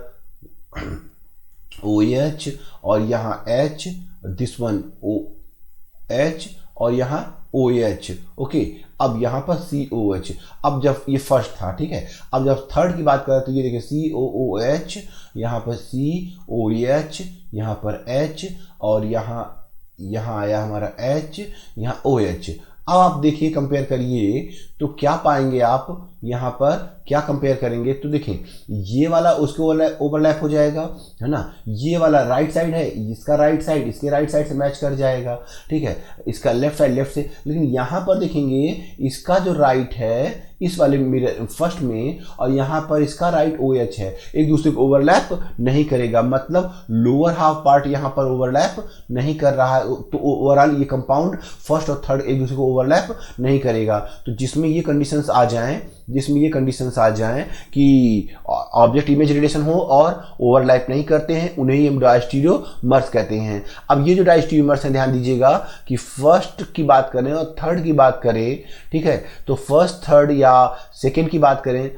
OH और यहाँ H, दिस वन OH और यहाँ OH, ओके। अब यहाँ पर COH, अब जब ये फर्स्ट था, ठीक है, अब जब थर्ड की बात करें तो ये देखिए COOH, यहाँ पर COH, यहाँ पर H और यहाँ आया हमारा H, यहाँ OH। अब आप देखिए कंपेयर करिए तो क्या पाएंगे आप यहाँ पर, क्या कंपेयर करेंगे तो देखें ये वाला उसके ओवरलैप हो जाएगा, है ना। ये वाला राइट साइड है, इसका राइट साइड इसके राइट साइड से मैच कर जाएगा, ठीक है। इसका लेफ्ट साइड लेफ्ट से, लेकिन यहाँ पर देखेंगे इसका जो राइट है इस वाले मिरर फर्स्ट में, और यहाँ पर इसका राइट OH है, एक दूसरे को ओवरलैप नहीं करेगा, मतलब लोअर हाफ पार्ट यहाँ पर ओवरलैप नहीं कर रहा है। तो ओवरऑल ये कंपाउंड फर्स्ट और थर्ड एक दूसरे को ओवरलैप नहीं करेगा। तो जिसमें ये कंडीशंस आ जाएं, कि ऑब्जेक्ट इमेज रिलेशन हो और ओवरलैप नहीं करते हैं, उन्हें ही हम डायस्टीरियोमर्स कहते हैं। अब ये जो डायस्टीरियोमर्स हैं, ध्यान दीजिएगा कि फर्स्ट की बात करें और थर्ड की बात करें, ठीक है, तो फर्स्ट थर्ड या सेकेंड की बात करें,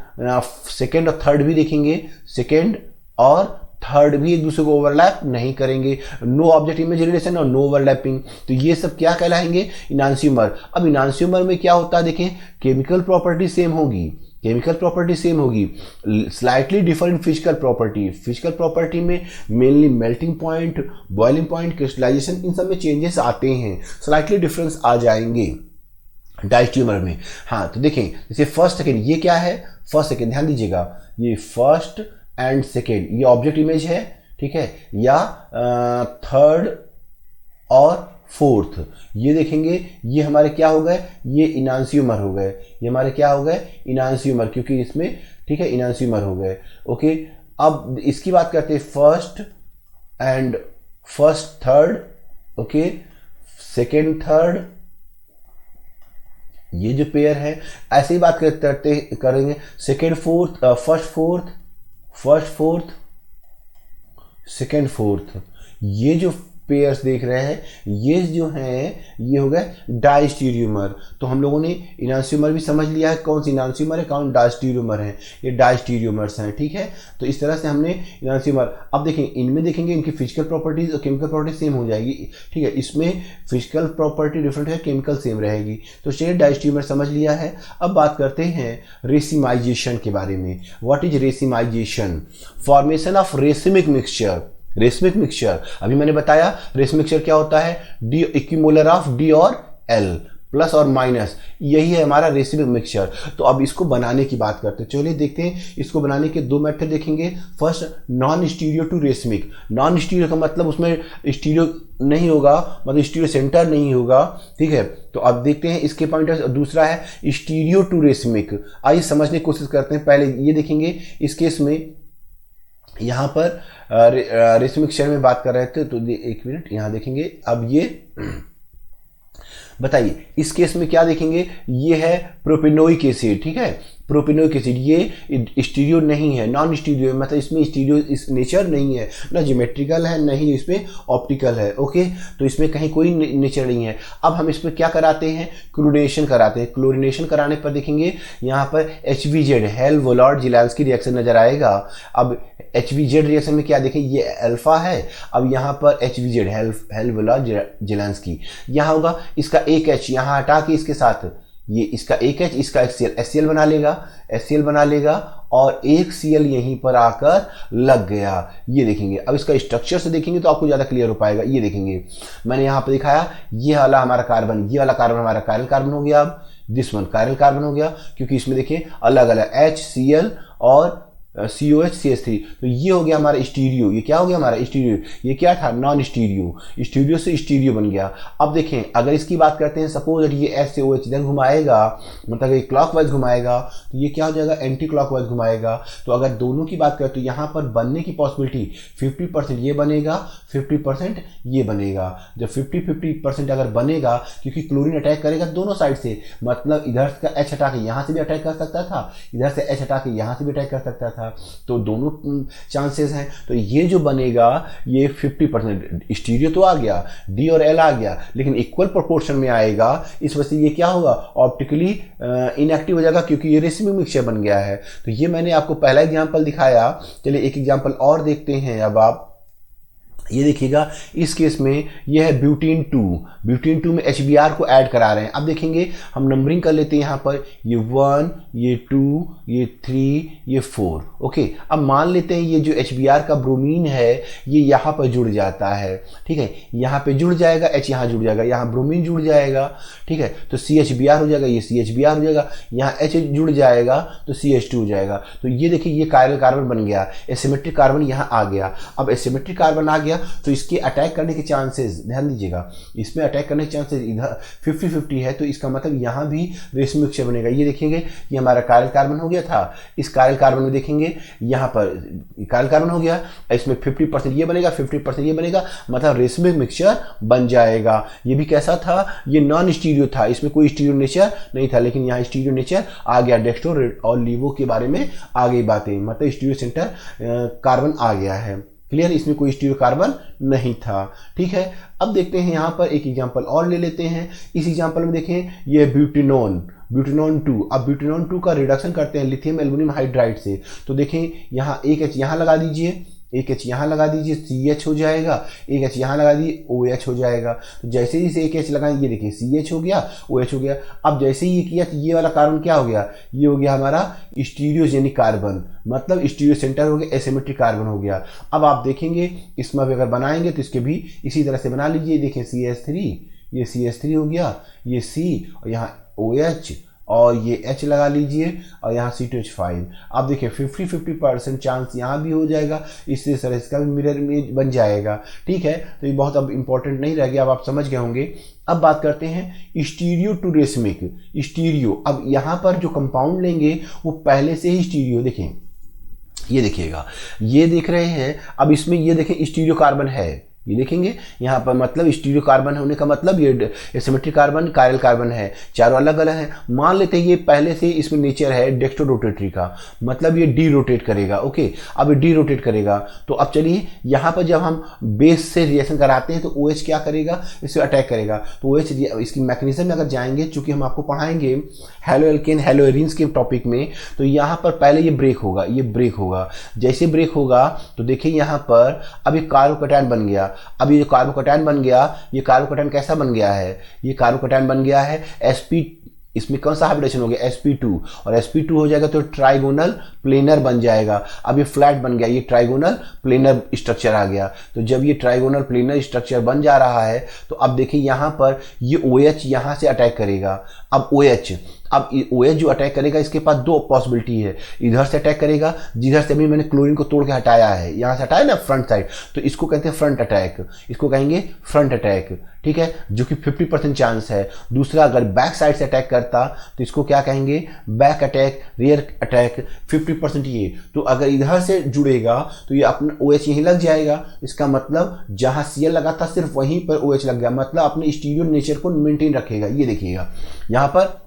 सेकेंड और थर्ड भी देखेंगे, सेकेंड और थर्ड भी एक दूसरे को ओवरलैप नहीं करेंगे, नो ऑब्जेक्ट इमेज रिलेशन और नो ओवरलैपिंग। तो ये सब क्या कहलाएंगे, इनांसियोमर। अब इनांसियोमर में क्या होता है, देखें केमिकल प्रॉपर्टी सेम होगी, स्लाइटली डिफरेंट फिजिकल प्रॉपर्टी में mainly melting point, boiling point, crystallization, इन सब में चेंजेस आते हैं, स्लाइटली डिफरेंस आ जाएंगे डायस्टीरियोमर में। हाँ तो देखें जैसे फर्स्ट सेकेंड, ये क्या है, फर्स्ट सेकेंड, ध्यान दीजिएगा ये फर्स्ट एंड सेकेंड ये ऑब्जेक्ट इमेज है, ठीक है, या थर्ड और फोर्थ ये देखेंगे, ये हमारे क्या हो गए, ये इनांसियोमर हो गए, ये हमारे क्या हो गए, इनांसियोमर, क्योंकि इसमें, ठीक है, इनांसियोमर हो गए। ओके, अब इसकी बात करते हैं first and first third, okay, second third, ये जो पेयर है, ऐसे ही बात करते करेंगे second fourth, first fourth, second fourth, ये जो पेयर्स देख रहे हैं, ये जो हैं ये हो गए डायस्टीरियोमर। तो हम लोगों ने इनांसियोमर भी समझ लिया है, कौन सी इनांसियोमर है, कौन डायस्टीरियोमर है, ये डायस्टीरियोमर्स हैं, ठीक है। तो इस तरह से हमने इनांसियोमर, अब देखें इनमें देखेंगे इनकी फिजिकल प्रॉपर्टीज और केमिकल प्रॉपर्टी सेम हो जाएगी, ठीक है, इसमें फिजिकल प्रॉपर्टी डिफरेंट है, केमिकल सेम रहेगी। तो चलिए डायस्टीरियोमर समझ लिया है। अब बात करते हैं रेसिमाइजेशन के बारे में। What is racemisation, formation of racemic mixture. Racemic mixture अभी मैंने बताया, रेसिमिक मिक्सचर क्या होता है, डी इक्विमोलर ऑफ डी और एल, प्लस और माइनस, यही है हमारा रेसिमिक मिक्सचर। तो अब इसको बनाने की बात करते हैं, चलिए देखते हैं इसको बनाने के दो मेथड देखेंगे। First, non stereo to racemic. Non stereo का मतलब उसमें स्टीरियो नहीं होगा, मतलब स्टीरियो सेंटर नहीं होगा, ठीक है। तो अब देखते हैं इसके पॉइंट। दूसरा है स्टीरियो टू रेसिमिक। आइए समझने की कोशिश करते हैं। पहले ये देखेंगे, इस केस में यहाँ पर रेसिमिक मिक्सचर में बात कर रहे थे, तो एक मिनट यहाँ देखेंगे। अब ये बताइए इस केस में क्या देखेंगे, ये है प्रोपेनोइक एसिड, ठीक है, प्रोपेनोइक एसिड, ये स्टीरियो नहीं है, नॉन स्टीरियो, मतलब इसमें स्टीरियो इस नेचर नहीं है, ना ज्योमेट्रिकल है ना ही इसमें ऑप्टिकल है। ओके, तो इसमें कहीं कोई नेचर नहीं है। अब हम इसमें क्या कराते हैं, क्लोरीनेशन कराते हैं। क्लोरीनेशन कराने पर देखेंगे यहाँ पर HVZ, हेल-वोलार्ड-जेलांस्की रिएक्शन नजर आएगा। अब HVZ रिएक्शन में क्या देखें, ये अल्फा है, अब यहाँ पर HVZ, हेल-वोलार्ड-जेलांस्की, यहाँ होगा इसका एक H यहाँ हटा के इसके साथ ये इसका एक H, इसका HCl बना लेगा और एक Cl यहीं पर आकर लग गया। ये देखेंगे, अब इसका स्ट्रक्चर से देखेंगे तो आपको ज़्यादा क्लियर हो पाएगा। ये देखेंगे मैंने यहाँ पर दिखाया, ये वाला हमारा कार्बन, ये वाला कार्बन हमारा कायरल कार्बन हो गया। अब दिस वन कायरल कार्बन हो गया, क्योंकि इसमें देखिए अलग अलग HCl और COH CH3, तो ये हो गया हमारा स्टीरियो। ये क्या हो गया हमारा स्टीरियो, ये क्या था, नॉन स्टीरियो, स्टीरियो से स्टीरियो बन गया। अब देखें अगर इसकी बात करते हैं, सपोज ये S से OH इधर घुमाएगा, मतलब ये क्लॉकवाइज घुमाएगा, तो ये क्या हो जाएगा, एंटी क्लॉकवाइज घुमाएगा। तो अगर दोनों की बात करें तो यहाँ पर बनने की पॉसिबिलिटी 50% ये बनेगा, 50% ये बनेगा। जब 50-50% अगर बनेगा, क्योंकि क्लोरीन अटैक करेगा दोनों साइड से, मतलब इधर का H हटा के यहाँ से भी अटैक कर सकता था, इधर से H हटा के यहाँ से भी अटैक कर सकता था, तो दोनों चांसेस हैं। तो ये जो बनेगा ये 50%, स्टीरियो तो आ गया, डी और एल आ गया, लेकिन इक्वल प्रोपोर्शन में आएगा। इस वजह से ये क्या होगा, ऑप्टिकली इनएक्टिव हो जाएगा, क्योंकि ये रेसिमिक मिक्सचर बन गया है। तो ये मैंने आपको पहला एग्जांपल दिखाया। चलिए एक एग्जांपल और देखते हैं। अब आप ये देखिएगा इस केस में ये है ब्यूटीन 2, ब्यूटीन 2 में HBr को ऐड करा रहे हैं। अब देखेंगे हम नंबरिंग कर लेते हैं यहाँ पर, ये 1, ये 2, ये 3, ये 4। ओके, अब मान लेते हैं ये जो HBr का ब्रोमीन है ये यहाँ पर जुड़ जाता है, ठीक है, यहाँ पे जुड़ जाएगा, H यहाँ जुड़ जाएगा, यहाँ ब्रोमीन जुड़ जाएगा, ठीक है, तो CHBr हो जाएगा, ये CHBr हो जाएगा, यहाँ H जुड़ जाएगा तो CH2 हो जाएगा। तो ये देखिए ये कायरल कार्बन बन गया, एसिमेट्रिक कार्बन यहाँ आ गया। अब एसिमेट्रिक कार्बन आ गया तो इसके अटैक करने के चांसेस, ध्यान दीजिएगा, इसमें अटैक करने के चांसेस इधर 50-50 है, तो इसका मतलब यहाँ भी रेशमी मिक्सचर बनेगा। ये देखेंगे ये हमारा कायरल कार्बन हो गया था, इस कायरल कार्बन में देखेंगे यहाँ पर कायरल कार्बन हो गया, इसमें 50% ये बनेगा, 50% ये बनेगा, मतलब रेशमी मिक्सचर बन जाएगा। ये भी कैसा था, ये नॉन स्टीरियो था, इसमें कोई स्टीरियो नेचर नहीं था, लेकिन यहाँ स्टीरियो नेचर आ गया। डेक्स्ट्रो और लीवो के बारे में आ गई बातें, मतलब स्टीरियो सेंटर कार्बन आ गया है। क्लियर, इसमें कोई स्टीरियो कार्बन नहीं था, ठीक है। अब देखते हैं यहाँ पर एक एग्जांपल और ले लेते हैं। इस एग्जांपल में देखें ये ब्यूटेनॉन 2। अब ब्यूटेनॉन 2 का रिडक्शन करते हैं लिथियम एल्युमिनियम हाइड्राइड से, तो देखें यहाँ एक H यहाँ लगा दीजिए, एक H यहाँ लगा दीजिए, CH हो जाएगा, एक H यहाँ लगा दीजिए, OH हो जाएगा। तो जैसे ही इसे एक H लगाएं, ये देखिए CH हो गया, OH हो गया। अब जैसे ही ये किया तो ये वाला कार्बन क्या हो गया, ये हो गया हमारा स्टीरियोजेनिक कार्बन, मतलब स्टीरियो सेंटर हो गया, एसिमेट्रिक कार्बन हो गया। अब आप देखेंगे इसमें अगर बनाएंगे तो इसके भी इसी तरह से बना लीजिए। देखें CH3, ये CH3 हो गया, ये C और यहाँ OH और ये H लगा लीजिए और यहाँ C2H5। अब देखिए 50-50% चांस यहाँ भी हो जाएगा, इसी तरह इसका भी मिरर इमेज बन जाएगा, ठीक है। तो ये बहुत अब इंपॉर्टेंट नहीं रह गया, अब आप समझ गए होंगे। अब बात करते हैं स्टीरियो टू रेशमिक स्टीरियो। अब यहाँ पर जो कंपाउंड लेंगे वो पहले से ही स्टीरियो, देखें ये देखिएगा, ये देख रहे हैं। अब इसमें ये देखें स्टीरियो कार्बन है, ये देखेंगे यहाँ पर, मतलब स्टीरियो कार्बन होने का मतलब ये एसिमेट्रिक कार्बन कायरल कार्बन है, चारों अलग अलग हैं। मान लेते हैं ये पहले से इसमें नेचर है डेक्स्ट्रो रोटेटरी का, मतलब ये डी रोटेट करेगा। ओके, अब ये डी रोटेट करेगा तो अब चलिए यहाँ पर जब हम बेस से रिएक्शन कराते हैं तो OH क्या करेगा, इसे अटैक करेगा। तो OH इसकी मैकेनिज्म में अगर जाएंगे, चूंकि हम आपको पढ़ाएंगे हेलो एल्केन हेलो एरीन्स के टॉपिक में, तो यहाँ पर पहले ये ब्रेक होगा, ये ब्रेक होगा। जैसे ब्रेक होगा तो देखिए यहाँ पर अब ये कार्बोकैटायन बन गया। अब ये जो कार्बोकैटायन बन गया, ये कार्बोकैटायन कैसा बन गया है, ये कार्बोकैटायन बन गया है sp, इसमें कौन सा हाइब्रिडेशन हो गया sp2, और sp2 हो जाएगा तो ट्राइगोनल प्लेनर बन जाएगा। अब ये फ्लैट बन गया, ये ट्राइगोनल प्लेनर स्ट्रक्चर आ गया। तो जब ये ट्राइगोनल प्लेनर स्ट्रक्चर बन जा रहा है तो अब देखिए यहाँ पर ये OH यहाँ से अटैक करेगा। अब OH जो अटैक करेगा, इसके पास दो पॉसिबिलिटी है, इधर से अटैक करेगा, जिधर से अभी मैंने क्लोरीन को तोड़ के हटाया है, यहाँ से हटाया ना फ्रंट साइड, तो इसको कहते हैं फ्रंट अटैक, इसको कहेंगे फ्रंट अटैक, ठीक है, जो कि 50% चांस है। दूसरा अगर बैक साइड से अटैक करता तो इसको क्या कहेंगे, बैक अटैक, रियर अटैक, 50% ये। तो अगर इधर से जुड़ेगा तो ये अपना OH यहीं लग जाएगा, इसका मतलब जहां Cl लगा था सिर्फ वहीं पर OH लग गया, मतलब अपने स्टीरियो नेचर को मेंटेन रखेगा। ये देखिएगा यहाँ पर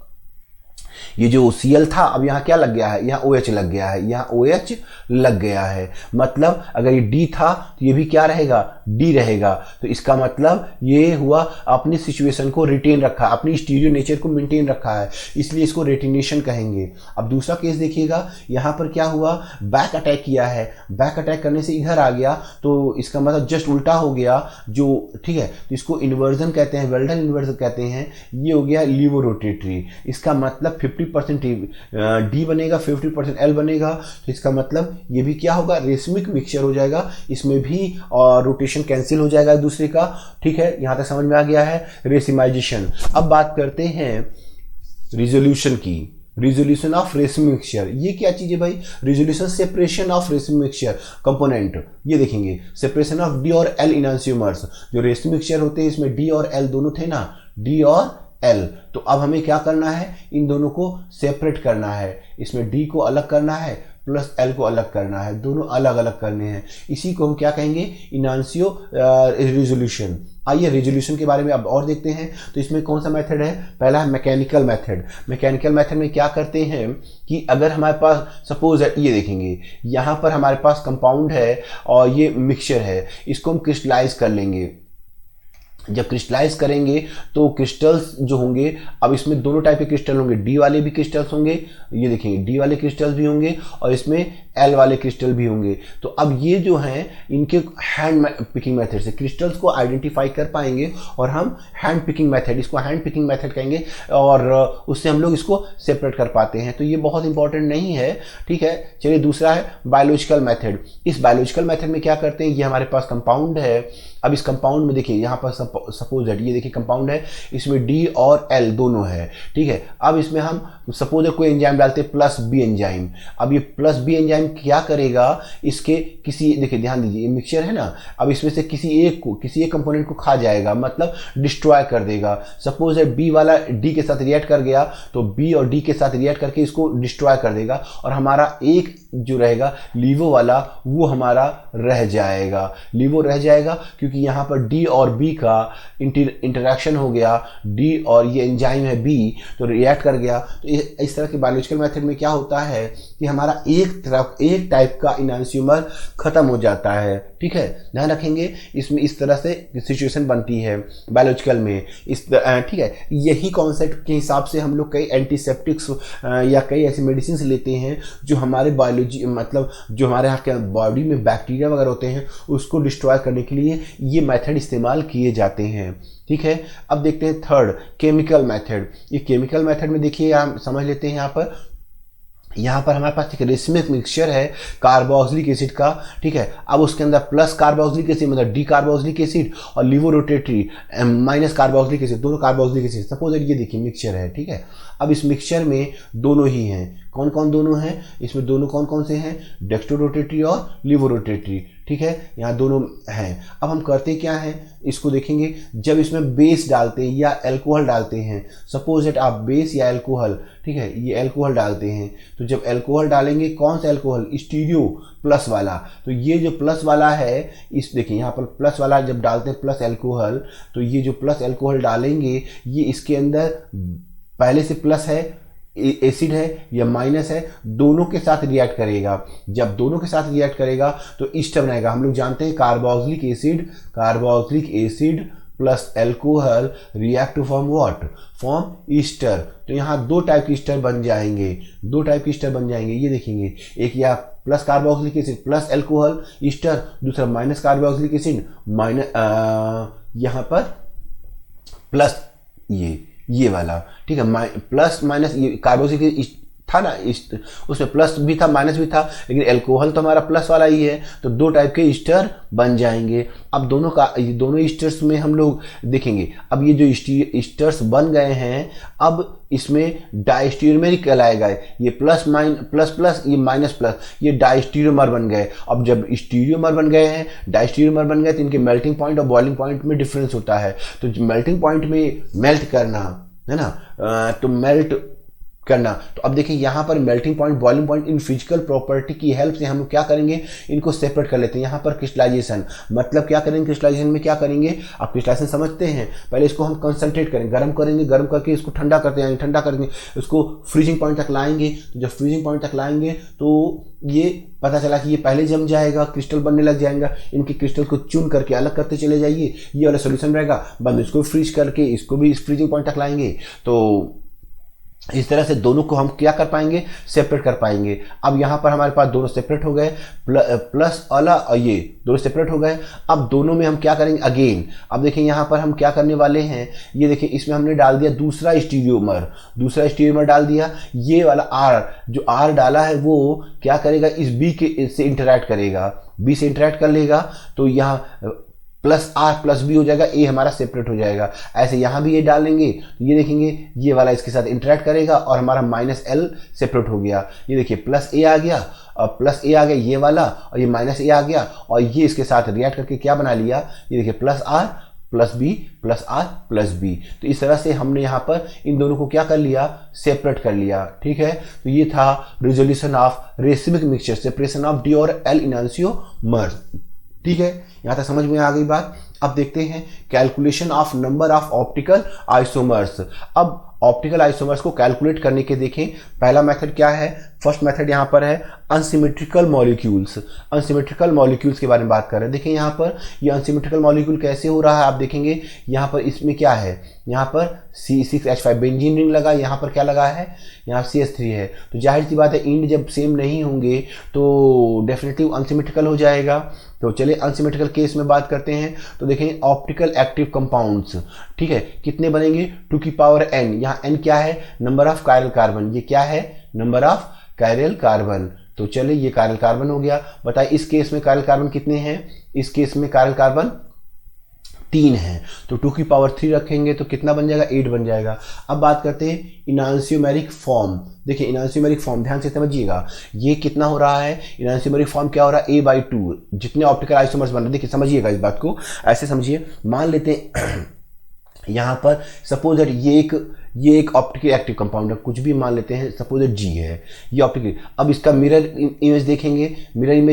ये जो Cl था अब यहाँ क्या लग गया है, यहाँ OH लग गया है, यहाँ OH लग गया है, मतलब अगर ये D था तो ये भी क्या रहेगा, D रहेगा। तो इसका मतलब ये हुआ अपनी सिचुएशन को रिटेन रखा, अपनी स्टीरियो नेचर को मेंटेन रखा है, इसलिए इसको रेटिनेशन कहेंगे। अब दूसरा केस देखिएगा, यहाँ पर क्या हुआ, बैक अटैक किया है, बैक अटैक करने से इधर आ गया, तो इसका मतलब जस्ट उल्टा हो गया जो, ठीक है, तो इसको इन्वर्जन कहते हैं, वेल्डन इन्वर्जन कहते हैं। ये हो गया लीवो रोटेटरी, इसका मतलब 50% D बनेगा, 50% L बनेगा, तो इसका मतलब ये भी क्या होगा, रेशमिक मिक्सचर हो जाएगा, इसमें भी रोटेशन कैंसिल हो जाएगा एक दूसरे का, ठीक है। यहां तक समझ में आ गया है रेसिमाइजेशन। अब बात करते हैं रिजोल्यूशन की, रिजोल्यूशन ऑफ रेशमी मिक्सचर। ये क्या चीज है भाई, रिजोल्यूशन सेपरेशन ऑफ रेशमी मिक्सचर कंपोनेंट। ये देखेंगे सेपरेशन ऑफ D और L इनैंसियोमर्स, जो रेशमी मिक्सचर होते हैं इसमें D और L दोनों थे ना, D और L। तो अब हमें क्या करना है, इन दोनों को सेपरेट करना है, इसमें D को अलग करना है प्लस L को अलग करना है, दोनों अलग अलग करने हैं। इसी को हम क्या कहेंगे, इनांसियो रिजोल्यूशन। आइए रिजोल्यूशन के बारे में अब और देखते हैं। तो इसमें कौन सा मेथड है, पहला है मैकेनिकल मेथड। मैकेनिकल मेथड में क्या करते हैं कि अगर हमारे पास सपोज है, ये देखेंगे यहाँ पर हमारे पास कंपाउंड है और ये मिक्सचर है, इसको हम क्रिस्टलाइज कर लेंगे। जब क्रिस्टलाइज करेंगे तो क्रिस्टल्स जो होंगे, अब इसमें दोनों टाइप के क्रिस्टल होंगे, डी वाले भी क्रिस्टल्स होंगे, ये देखेंगे डी वाले क्रिस्टल्स भी होंगे और इसमें एल वाले क्रिस्टल भी होंगे। तो अब ये जो हैं इनके हैंड पिकिंग मेथड से क्रिस्टल्स को आइडेंटिफाई कर पाएंगे और हम हैंड पिकिंग मेथड, इसको हैंड पिकिंग मेथड कहेंगे और उससे हम लोग इसको सेपरेट कर पाते हैं। तो ये बहुत इंपॉर्टेंट नहीं है, ठीक है। चलिए दूसरा है बायोलॉजिकल मेथड। इस बायोलॉजिकल मेथड में क्या करते हैं, ये हमारे पास कंपाउंड है। अब इस कंपाउंड में देखिए यहाँ पर सपोज दैट ये देखिए कंपाउंड है, इसमें डी और एल दोनों है, ठीक है। अब इसमें हम सपोज कोई एंजाइम डालते हैं प्लस बी एंजाइम। अब ये प्लस बी एंजाइम क्या करेगा, इसके किसी, देखिए ध्यान दीजिए ये मिक्सचर है ना, अब इसमें से किसी एक कंपोनेंट को खा जाएगा, मतलब डिस्ट्रॉय कर देगा। सपोज है बी वाला डी के साथ रिएक्ट कर गया तो बी और डी के साथ रिएक्ट करके इसको डिस्ट्रॉय कर देगा और हमारा एक जो रहेगा लीवो वाला वो हमारा रह जाएगा, लीवो रह जाएगा क्योंकि यहाँ पर डी और बी का इंटरेक्शन हो गया, डी और ये एंजाइम है बी तो रिएक्ट कर गया। तो इस तरह के बायोलॉजिकल मेथड में क्या होता है कि हमारा एक टाइप का इनांशियोमर खत्म हो जाता है, ठीक है। ध्यान रखेंगे इसमें इस तरह से सिचुएशन बनती है बायोलॉजिकल में, ठीक है। यही कॉन्सेप्ट के हिसाब से हम लोग कई एंटीसेप्टिक्स या कई ऐसी मेडिसिन लेते हैं जो हमारे बायोलॉजी, मतलब जो हमारे यहाँ के बॉडी में बैक्टीरिया वगैरह होते हैं उसको डिस्ट्रॉय करने के लिए ये मेथड इस्तेमाल किए जाते हैं, ठीक है। अब देखते हैं थर्ड केमिकल मेथड। ये केमिकल मेथड में देखिए हम समझ लेते हैं यहाँ पर हमारे पास एक रेसमिक मिक्सचर है कार्बोक्सिलिक एसिड का, ठीक है। अब उसके अंदर प्लस कार्बोक्सिलिक एसिड मतलब डी कार्बोक्सिलिक एसिड और लिवोरोटेटरी माइनस कार्बोक्सिलिक एसिड, दोनों कार्बोक्सिलिक एसिड। सपोज ये देखिए मिक्सचर है, ठीक है। अब इस मिक्सचर में दोनों ही हैं, कौन कौन दोनों हैं इसमें, दोनों कौन कौन से हैं, डेक्स्ट्रोरोटेटरी और लिवोरोटेटरी, ठीक है। यहाँ दोनों हैं। अब हम करते क्या हैं इसको देखेंगे, जब इसमें बेस डालते हैं या एल्कोहल डालते हैं, सपोज दैट आप बेस या एल्कोहल, ठीक है, ये एल्कोहल डालते हैं, तो जब एल्कोहल डालेंगे कौन सा एल्कोहल, स्टीरियो प्लस वाला, तो ये जो प्लस वाला है इस देखिए यहाँ पर प्लस वाला जब डालते हैं प्लस एल्कोहल, तो ये जो प्लस एल्कोहल डालेंगे ये इसके अंदर पहले से प्लस है एसिड है या माइनस है, दोनों के साथ रिएक्ट करेगा। जब दोनों के साथ रिएक्ट करेगा तो ईस्टर बनाएगा। हम लोग जानते हैं carboxylic acid plus alcohol react to form what, form ester. तो यहाँ दो टाइप के ईस्टर बन जाएंगे, ये देखेंगे, एक या plus carboxylic acid plus alcohol Easter, दूसरा माइनस कार्बोक्सिलिक एसिड माइनस यहाँ पर प्लस ये वाला, ठीक है। प्लस माइनस ये कार्बोक्सिलिक था ना, उसमें प्लस भी था माइनस भी था, लेकिन एल्कोहल तो हमारा प्लस वाला ही है, तो दो टाइप के ईस्टर बन जाएंगे। अब दोनों ईस्टर्स में हम लोग देखेंगे, अब ये जो ईस्टर्स बन गए हैं अब इसमें डाइस्टीरियोमर कहलाएगा, ये प्लस प्लस ये माइनस प्लस, ये डाइस्टीरियोमर बन गए। अब जब स्टीरियोमर बन गए हैं, डाइस्टीरियोमर बन गए, तो इनके मेल्टिंग पॉइंट और बॉइलिंग पॉइंट में डिफरेंस होता है। तो मेल्टिंग पॉइंट में मेल्ट करना है ना, तो मेल्ट करना, तो अब देखिए यहाँ पर melting point boiling point in physical property की हेल्प से हम लोग क्या करेंगे, इनको सेपरेट कर लेते हैं। यहाँ पर क्रिस्टलाइजेशन मतलब क्या करेंगे, क्रिस्टलाइजेशन में क्या करेंगे, आप क्रिस्टलाइजेशन समझते हैं, पहले इसको हम कंसंट्रेट करेंगे, गर्म करेंगे, गर्म करके इसको ठंडा करते हैं, ठंडा करेंगे, उसको फ्रीजिंग पॉइंट तक लाएंगे। तो जब फ्रीजिंग पॉइंट तक लाएंगे तो ये पता चला कि ये पहले जम जाएगा, क्रिस्टल बनने लग जाएगा, इनके क्रिस्टल को चुन करके अलग करते चले जाइए, ये वाला सोल्यूशन रहेगा, बंद इसको फ्रीज करके इसको भी इस फ्रीजिंग पॉइंट तक लाएंगे। तो इस तरह से दोनों को हम क्या कर पाएंगे, सेपरेट कर पाएंगे। अब यहाँ पर हमारे पास दोनों सेपरेट हो गए, प्लस वाला और ये दोनों सेपरेट हो गए। अब दोनों में हम क्या करेंगे अगेन, अब देखिए यहाँ पर हम क्या करने वाले हैं, ये देखिए इसमें हमने डाल दिया दूसरा स्टीरियोमर डाल दिया। ये वाला आर जो आर डाला है वो क्या करेगा, इस बी के से इंटरैक्ट करेगा, बी से इंटरैक्ट कर लेगा, तो यहाँ प्लस आर प्लस बी हो जाएगा, ए हमारा सेपरेट हो जाएगा। ऐसे यहाँ भी ये डालेंगे तो ये देखेंगे ये वाला इसके साथ इंटरैक्ट करेगा और हमारा माइनस एल सेपरेट हो गया। ये देखिए प्लस ए आ गया और प्लस ए आ गया ये वाला, और ये माइनस ए आ गया और ये इसके साथ रिएक्ट करके क्या बना लिया, ये देखिए plus R plus B plus R plus B. तो इस तरह से हमने यहाँ पर इन दोनों को क्या कर लिया, सेपरेट कर लिया, ठीक है। तो ये था resolution of racemic mixture, separation of D और एल इनांशियोमर, ठीक है। यहाँ तक समझ में आ गई बात। अब देखते हैं calculation of number of optical isomers. अब ऑप्टिकल आइसोमर्स को कैलकुलेट करने के देखें, पहला मेथड क्या है, फर्स्ट मेथड यहां पर है अनसिमेट्रिकल मॉलिक्यूल्स। अनसिमेट्रिकल मॉलिक्यूल्स के बारे में बात कर रहे हैं। देखिए यहां पर ये अनसिमेट्रिकल मॉलिक्यूल कैसे हो रहा है, आप देखेंगे यहां पर इसमें क्या है, यहां पर C6H5 बेंजीन रिंग लगा, यहां पर क्या लगा है, यहां CH3 है। तो जाहिर सी बात है इंड जब सेम नहीं होंगे तो डेफिनेटली अनसिमेट्रिकल हो जाएगा। तो चलिए अनसिमेट्रिकल केस में बात करते हैं। तो देखें ऑप्टिकल एक्टिव कंपाउंड्स, ठीक है, कितने बनेंगे 2 की पावर n, यहाँ n क्या है, नंबर ऑफ कायरल कार्बन, ये क्या है, नंबर ऑफ कायरल कार्बन। तो चलिए ये कायरल कार्बन हो गया। बताइए इस केस में कायरल कार्बन कितने हैं, इस केस में कायरल कार्बन 3 है, तो 2 की पावर 3 रखेंगे तो कितना बन जाएगा, 8 बन जाएगा। अब बात करते हैं इनांसियोमेरिक फॉर्म। देखिए इनांसियोमेरिक फॉर्म ध्यान से समझिएगा, ये कितना हो रहा है, इनांसियोमेरिक फॉर्म क्या हो रहा है, A/2 जितने ऑप्टिकल आइसोमर्स बन रहे हैं। देखिए समझिएगा इस बात को, ऐसे समझिए, मान लेते हैं यहां पर सपोज दैट ये एक ऑप्टिकल एक्टिव कंपाउंड है, कुछ भी मान लेते हैं, सपोज दैट G है, ये ऑप्टिकल। अब इसका मिरर इमेज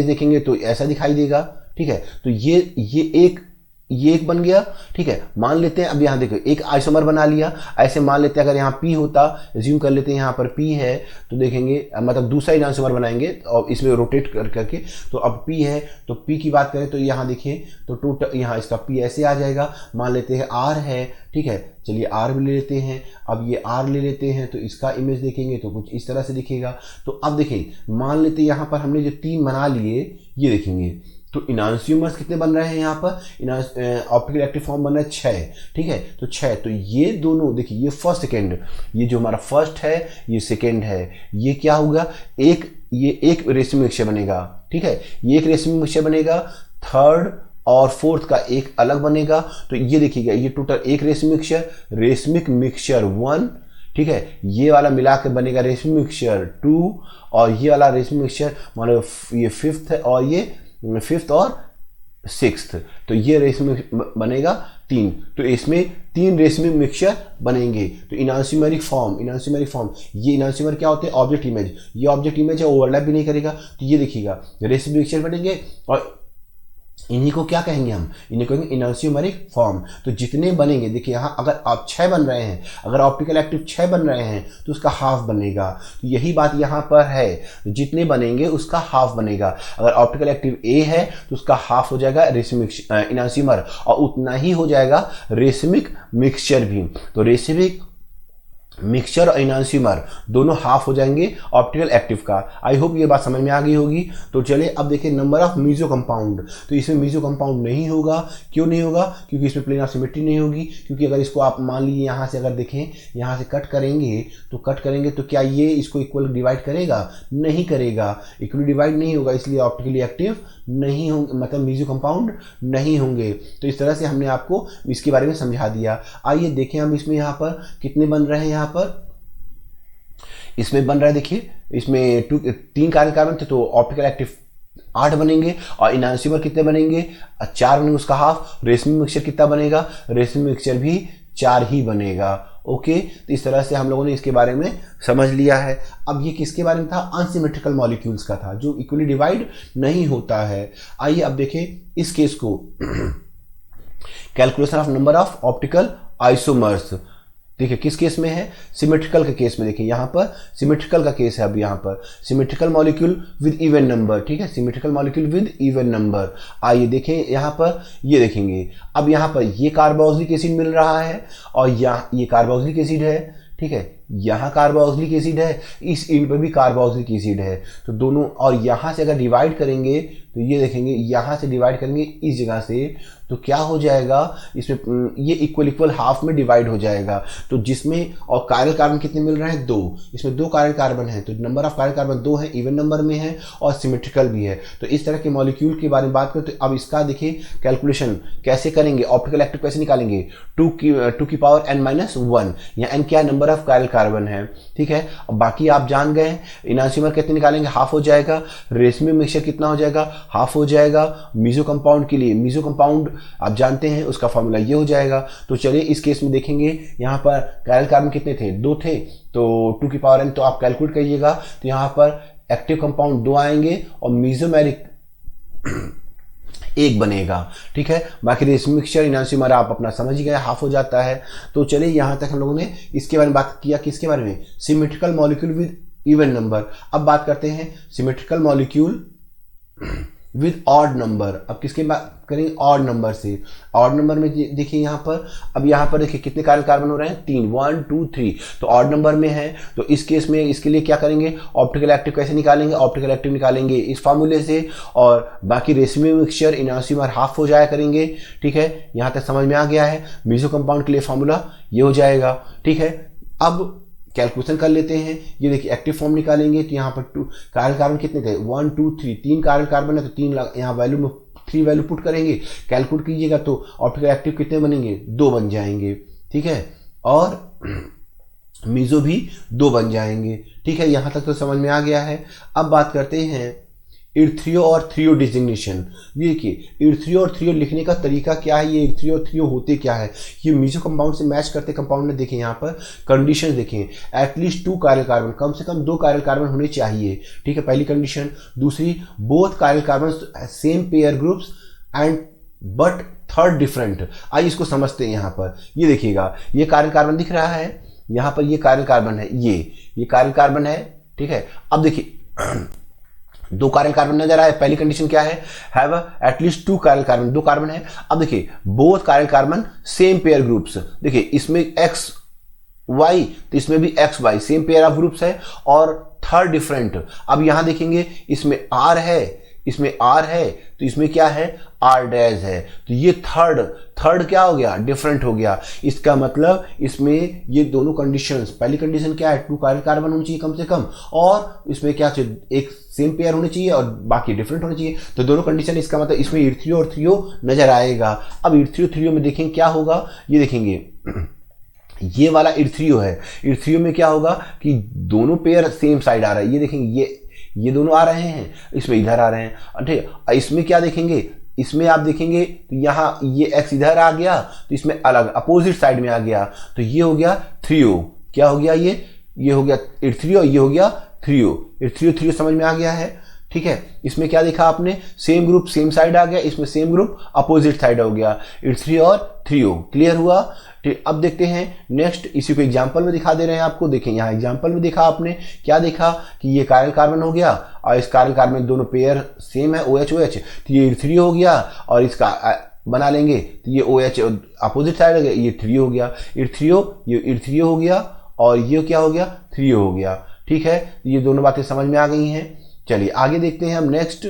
देखेंगे तो ऐसा दिखाई देगा, ठीक है। तो ये एक बन गया, ठीक है। मान लेते हैं अब यहाँ देखो एक आइसोमर बना लिया, ऐसे मान लेते हैं अगर यहाँ P होता, एज्यूम कर लेते हैं यहाँ पर P है, तो देखेंगे मतलब दूसरा ही आइसोमर बनाएंगे और इसमें रोटेट करके, तो अब P है, तो P की बात करें तो यहाँ देखिए तो टोटल यहाँ इसका P ऐसे आ जाएगा। मान लेते हैं R है, ठीक है, चलिए R भी ले लेते हैं। अब ये R ले लेते हैं तो इसका इमेज देखेंगे तो कुछ इस तरह से दिखेगा। तो अब देखिए मान लेते हैं यहाँ पर हमने जो 3 बना लिए, ये देखेंगे तो इनांसियोमर्स कितने बन रहे हैं, यहाँ पर ऑप्टिकल एक्टिव फॉर्म बन रहा है 6, ठीक है। तो 6, तो ये दोनों देखिए, ये फर्स्ट सेकेंड, ये जो हमारा फर्स्ट है ये सेकेंड है, ये क्या होगा, ये एक रेशमिक मिक्सचर बनेगा, ठीक है, ये एक रेशमिक मिक्सचर बनेगा, थर्ड और फोर्थ का एक अलग बनेगा। तो ये देखिएगा ये टोटल एक रेशमिक मिक्सचर 1, ठीक है, ये वाला मिला के बनेगा रेशमिक मिक्सचर 2, और ये वाला रेशमिक मिक्सचर मतलब ये 5th है और ये 5th और 6th, तो ये रेशमिक बनेगा 3। तो इसमें 3 रेशमिक मिक्सचर बनेंगे। तो इनांसियोमेरिक फॉर्म, ये इनांसियोमर क्या होते हैं, ऑब्जेक्ट इमेज, ये ऑब्जेक्ट इमेज है, ओवरलैप भी नहीं करेगा। तो ये देखिएगा रेशमिक मिक्सचर बनेंगे और इन्हीं को क्या कहेंगे हम, इन्हें कहेंगे इनांसियोमेरिक फॉर्म। तो जितने बनेंगे, देखिए यहाँ अगर आप 6 बन रहे हैं, अगर ऑप्टिकल एक्टिव 6 बन रहे हैं तो उसका हाफ बनेगा। तो यही बात यहाँ पर है, जितने बनेंगे उसका हाफ बनेगा। अगर ऑप्टिकल एक्टिव A है तो उसका हाफ हो जाएगा रेशमिक इनांसियोमर, और उतना ही हो जाएगा रेशमिक मिक्सचर भी। तो रेशमिक मिक्सचर और इनांसियोमर दोनों हाफ हो जाएंगे ऑप्टिकल एक्टिव का। आई होप ये बात समझ में आ गई होगी। तो चलिए अब देखिए नंबर ऑफ मीजो कंपाउंड। तो इसमें मीजो कंपाउंड नहीं होगा, क्यों नहीं होगा, क्योंकि इसमें प्लेन ऑफ सिमेट्री नहीं होगी। क्योंकि अगर इसको आप मान लीजिए यहाँ से अगर देखें, यहाँ से कट करेंगे तो क्या ये इसको इक्वल डिवाइड करेगा, नहीं करेगा, इक्वली डिवाइड नहीं होगा, इसलिए ऑप्टिकली एक्टिव नहीं होंगे, मतलब मीजो कंपाउंड नहीं होंगे। तो इस तरह से हमने आपको इसके बारे में समझा दिया। आइए देखें हम इसमें यहाँ पर कितने बन रहे हैं, यहाँ पर इसमें बन रहा है, देखिए इसमें 3 कार्बन थे तो ऑप्टिकल एक्टिव 8 बनेंगे, और इनांसियोमर कितने बनेंगे, 4 बनेंगे, उसका हाफ। रेशमिक मिक्सचर कितना बनेगा, रेशमिक मिक्सचर भी 4 ही बनेगा। ओके, तो इस तरह से हम लोगों ने इसके बारे में समझ लिया है। अब ये किसके बारे में था, अनसिमेट्रिकल मॉलिक्यूल्स का था, जो इक्वली डिवाइड नहीं होता है। आइए अब देखें इस केस को, calculation of number of optical isomers. देखिए किस केस में है, सिमेट्रिकल के केस में। देखिए यहाँ पर सिमेट्रिकल का केस है। अब यहाँ पर symmetrical molecule with even number, ठीक है, symmetrical molecule with even number. आइए देखें यहाँ पर, ये देखेंगे अब यहाँ पर ये कार्बोक्सिलिक एसिड मिल रहा है और यहाँ ये कार्बोक्सिलिक एसिड है, ठीक है, यहाँ कार्बोक्सिलिक एसिड है, इस एंड पर भी कार्बोक्सिलिक एसिड है। तो दोनों, और यहाँ से अगर डिवाइड करेंगे तो ये देखेंगे यहाँ से डिवाइड करेंगे इस जगह से, तो क्या हो जाएगा, इसमें ये इक्वल हाफ में डिवाइड हो जाएगा। तो जिसमें, और कायरल कार्बन कितने मिल रहे हैं, 2, इसमें 2 कायरल कार्बन है, तो नंबर ऑफ कायरल कार्बन 2 है, इवन नंबर में है और सिमेट्रिकल भी है। तो इस तरह के मॉलिक्यूल के बारे में बात करें तो अब इसका देखिए कैलकुलेशन कैसे करेंगे, ऑप्टिकल एक्टिव कैसे निकालेंगे, 2 की पावर n-1, यहाँ n क्या है, नंबर ऑफ कायरल कार्बन है, ठीक है। अब बाकी आप जान गए, इनांसियोमर कितने निकालेंगे, हाफ हो जाएगा। रेशमिक मिक्सचर कितना हो जाएगा, हाफ हो जाएगा। मीजो कंपाउंड के लिए, मीजो कंपाउंड आप जानते हैं उसका फॉर्मूला ये हो जाएगा। तो चलिए इस केस में देखेंगे, यहाँ पर कायरल कार्बन कितने थे, 2 थे, तो 2 की पावर n, तो आप कैलकुलेट करिएगा। तो यहाँ पर एक्टिव कंपाउंड 2 आएंगे और मीजोमेरिक एक बनेगा। ठीक है, बाकी रेशमिक मिक्सचर इनांशियोमर आप अपना समझ ही गए, हाफ हो जाता है। तो चलिए यहाँ तक हम लोगों ने इसके बारे में बात किया, किसके बारे में, symmetrical molecule with even number. अब बात करते हैं symmetrical molecule with odd number. अब किसके बात करेंगे, ऑड नंबर से। ऑड नंबर में देखिए यहाँ पर, अब यहाँ पर देखिए कितने कार्बन कार्बन हो रहे हैं, 3, 1 2 3, तो ऑड नंबर में है। तो इस केस में इसके लिए क्या करेंगे, ऑप्टिकल एक्टिव कैसे निकालेंगे, ऑप्टिकल एक्टिव निकालेंगे इस फार्मूले से, और बाकी रेशमिक मिक्सचर इनांशियोमर हाफ हो जाया करेंगे। ठीक है, यहाँ तक समझ में आ गया है। मीसो कंपाउंड के लिए फार्मूला ये हो जाएगा। ठीक है, अब कैलकुलेशन कर लेते हैं। ये देखिए एक्टिव फॉर्म निकालेंगे तो यहाँ पर 2 कार्बन कार्बन कितने थे, 1 2 3, 3 कार्बन कार्बन है तो 3 यहाँ वैल्यू में 3 वैल्यू पुट करेंगे, कैलकुलेट कीजिएगा तो ऑप्टिकल एक्टिव कितने बनेंगे, 2 बन जाएंगे। ठीक है, और मीजो भी 2 बन जाएंगे। ठीक है, यहाँ तक तो समझ में आ गया है। अब बात करते हैं इर्थ्रियो और थ्रियो डिजिग्नेशन। देखिए इर्थ्रियो और थ्रियो लिखने का तरीका क्या है, ये इर्थ्रियो और थ्रियो होते क्या है, ये मीजो कंपाउंड से मैच करते कंपाउंड में देखें, यहाँ पर कंडीशन देखें, एटलीस्ट 2 कायरल कार्बन, कम से कम 2 कायरल कार्बन होने चाहिए। ठीक है, पहली कंडीशन। दूसरी, both chiral carbon same pair groups and but third different. आइए इसको समझते हैं। यहाँ पर ये देखिएगा, ये कायरल कार्बन दिख रहा है, यहाँ पर ये कायरल कार्बन है, ये कायरल कार्बन है। ठीक है, अब देखिए 2 कायरल कार्बन नजर आए। पहली कंडीशन क्या है, have at least 2 chiral carbon, 2 carbon है। अब देखिए both chiral carbon same pair groups, देखिए इसमें एक्स वाई तो इसमें भी X Y same pair of groups है, और थर्ड डिफरेंट। अब यहां देखेंगे इसमें आर है, इसमें आर है तो इसमें क्या है, आर डैश है, तो ये थर्ड क्या हो गया, डिफरेंट हो गया। इसका मतलब इसमें ये दोनों कंडीशंस, पहली कंडीशन क्या है, 2 कायरल कार्बन होनी चाहिए कम से कम, और इसमें क्या चाहिए, एक सेम पेयर होनी चाहिए और बाकी डिफरेंट होनी चाहिए। तो दोनों कंडीशन, इसका मतलब इसमें इर्थ्रियो और थ्रियो नजर आएगा। अब इर्थ्रियो थ्रियो में देखेंगे क्या होगा, ये देखेंगे ये वाला इर्थ्रियो है, इर्थ्रियो में क्या होगा कि दोनों पेयर सेम साइड आ रहा है। ये देखेंगे ये दोनों आ रहे हैं, इसमें इधर आ रहे हैं। ठीक, इसमें क्या देखेंगे, इसमें आप देखेंगे तो यहाँ ये एक्स इधर आ गया तो इसमें अलग अपोजिट साइड में आ गया, तो ये हो गया थ्रियो। क्या हो गया, ये हो गया इर्थ्रियो, ये हो गया थ्रियो। इर्थ्रियो थ्रियो समझ में आ गया है। ठीक है, इसमें क्या देखा आपने, सेम ग्रुप सेम साइड आ गया, इसमें सेम ग्रुप अपोजिट साइड हो गया, इर्थ्रियो और थ्रियो। क्लियर हुआ। ठीक, अब देखते हैं नेक्स्ट, इसी को एग्जांपल में दिखा दे रहे हैं आपको। देखें यहाँ एग्जांपल में देखा आपने, क्या देखा कि ये कायरल कार्बन हो गया और इस कायरल कार्बन में दोनों पेयर सेम है, OH OH, तो ये इर्थ्रियो हो गया, और इसका बना लेंगे तो ये OH अपोजिट साइड हो गया, ये थ्रियो हो गया, इर्थ्रियो ये इर्थ्रियो हो गया, और ये क्या हो गया, थ्रियो हो गया। ठीक है, ये दोनों बातें समझ में आ गई हैं। चलिए आगे देखते हैं हम नेक्स्ट।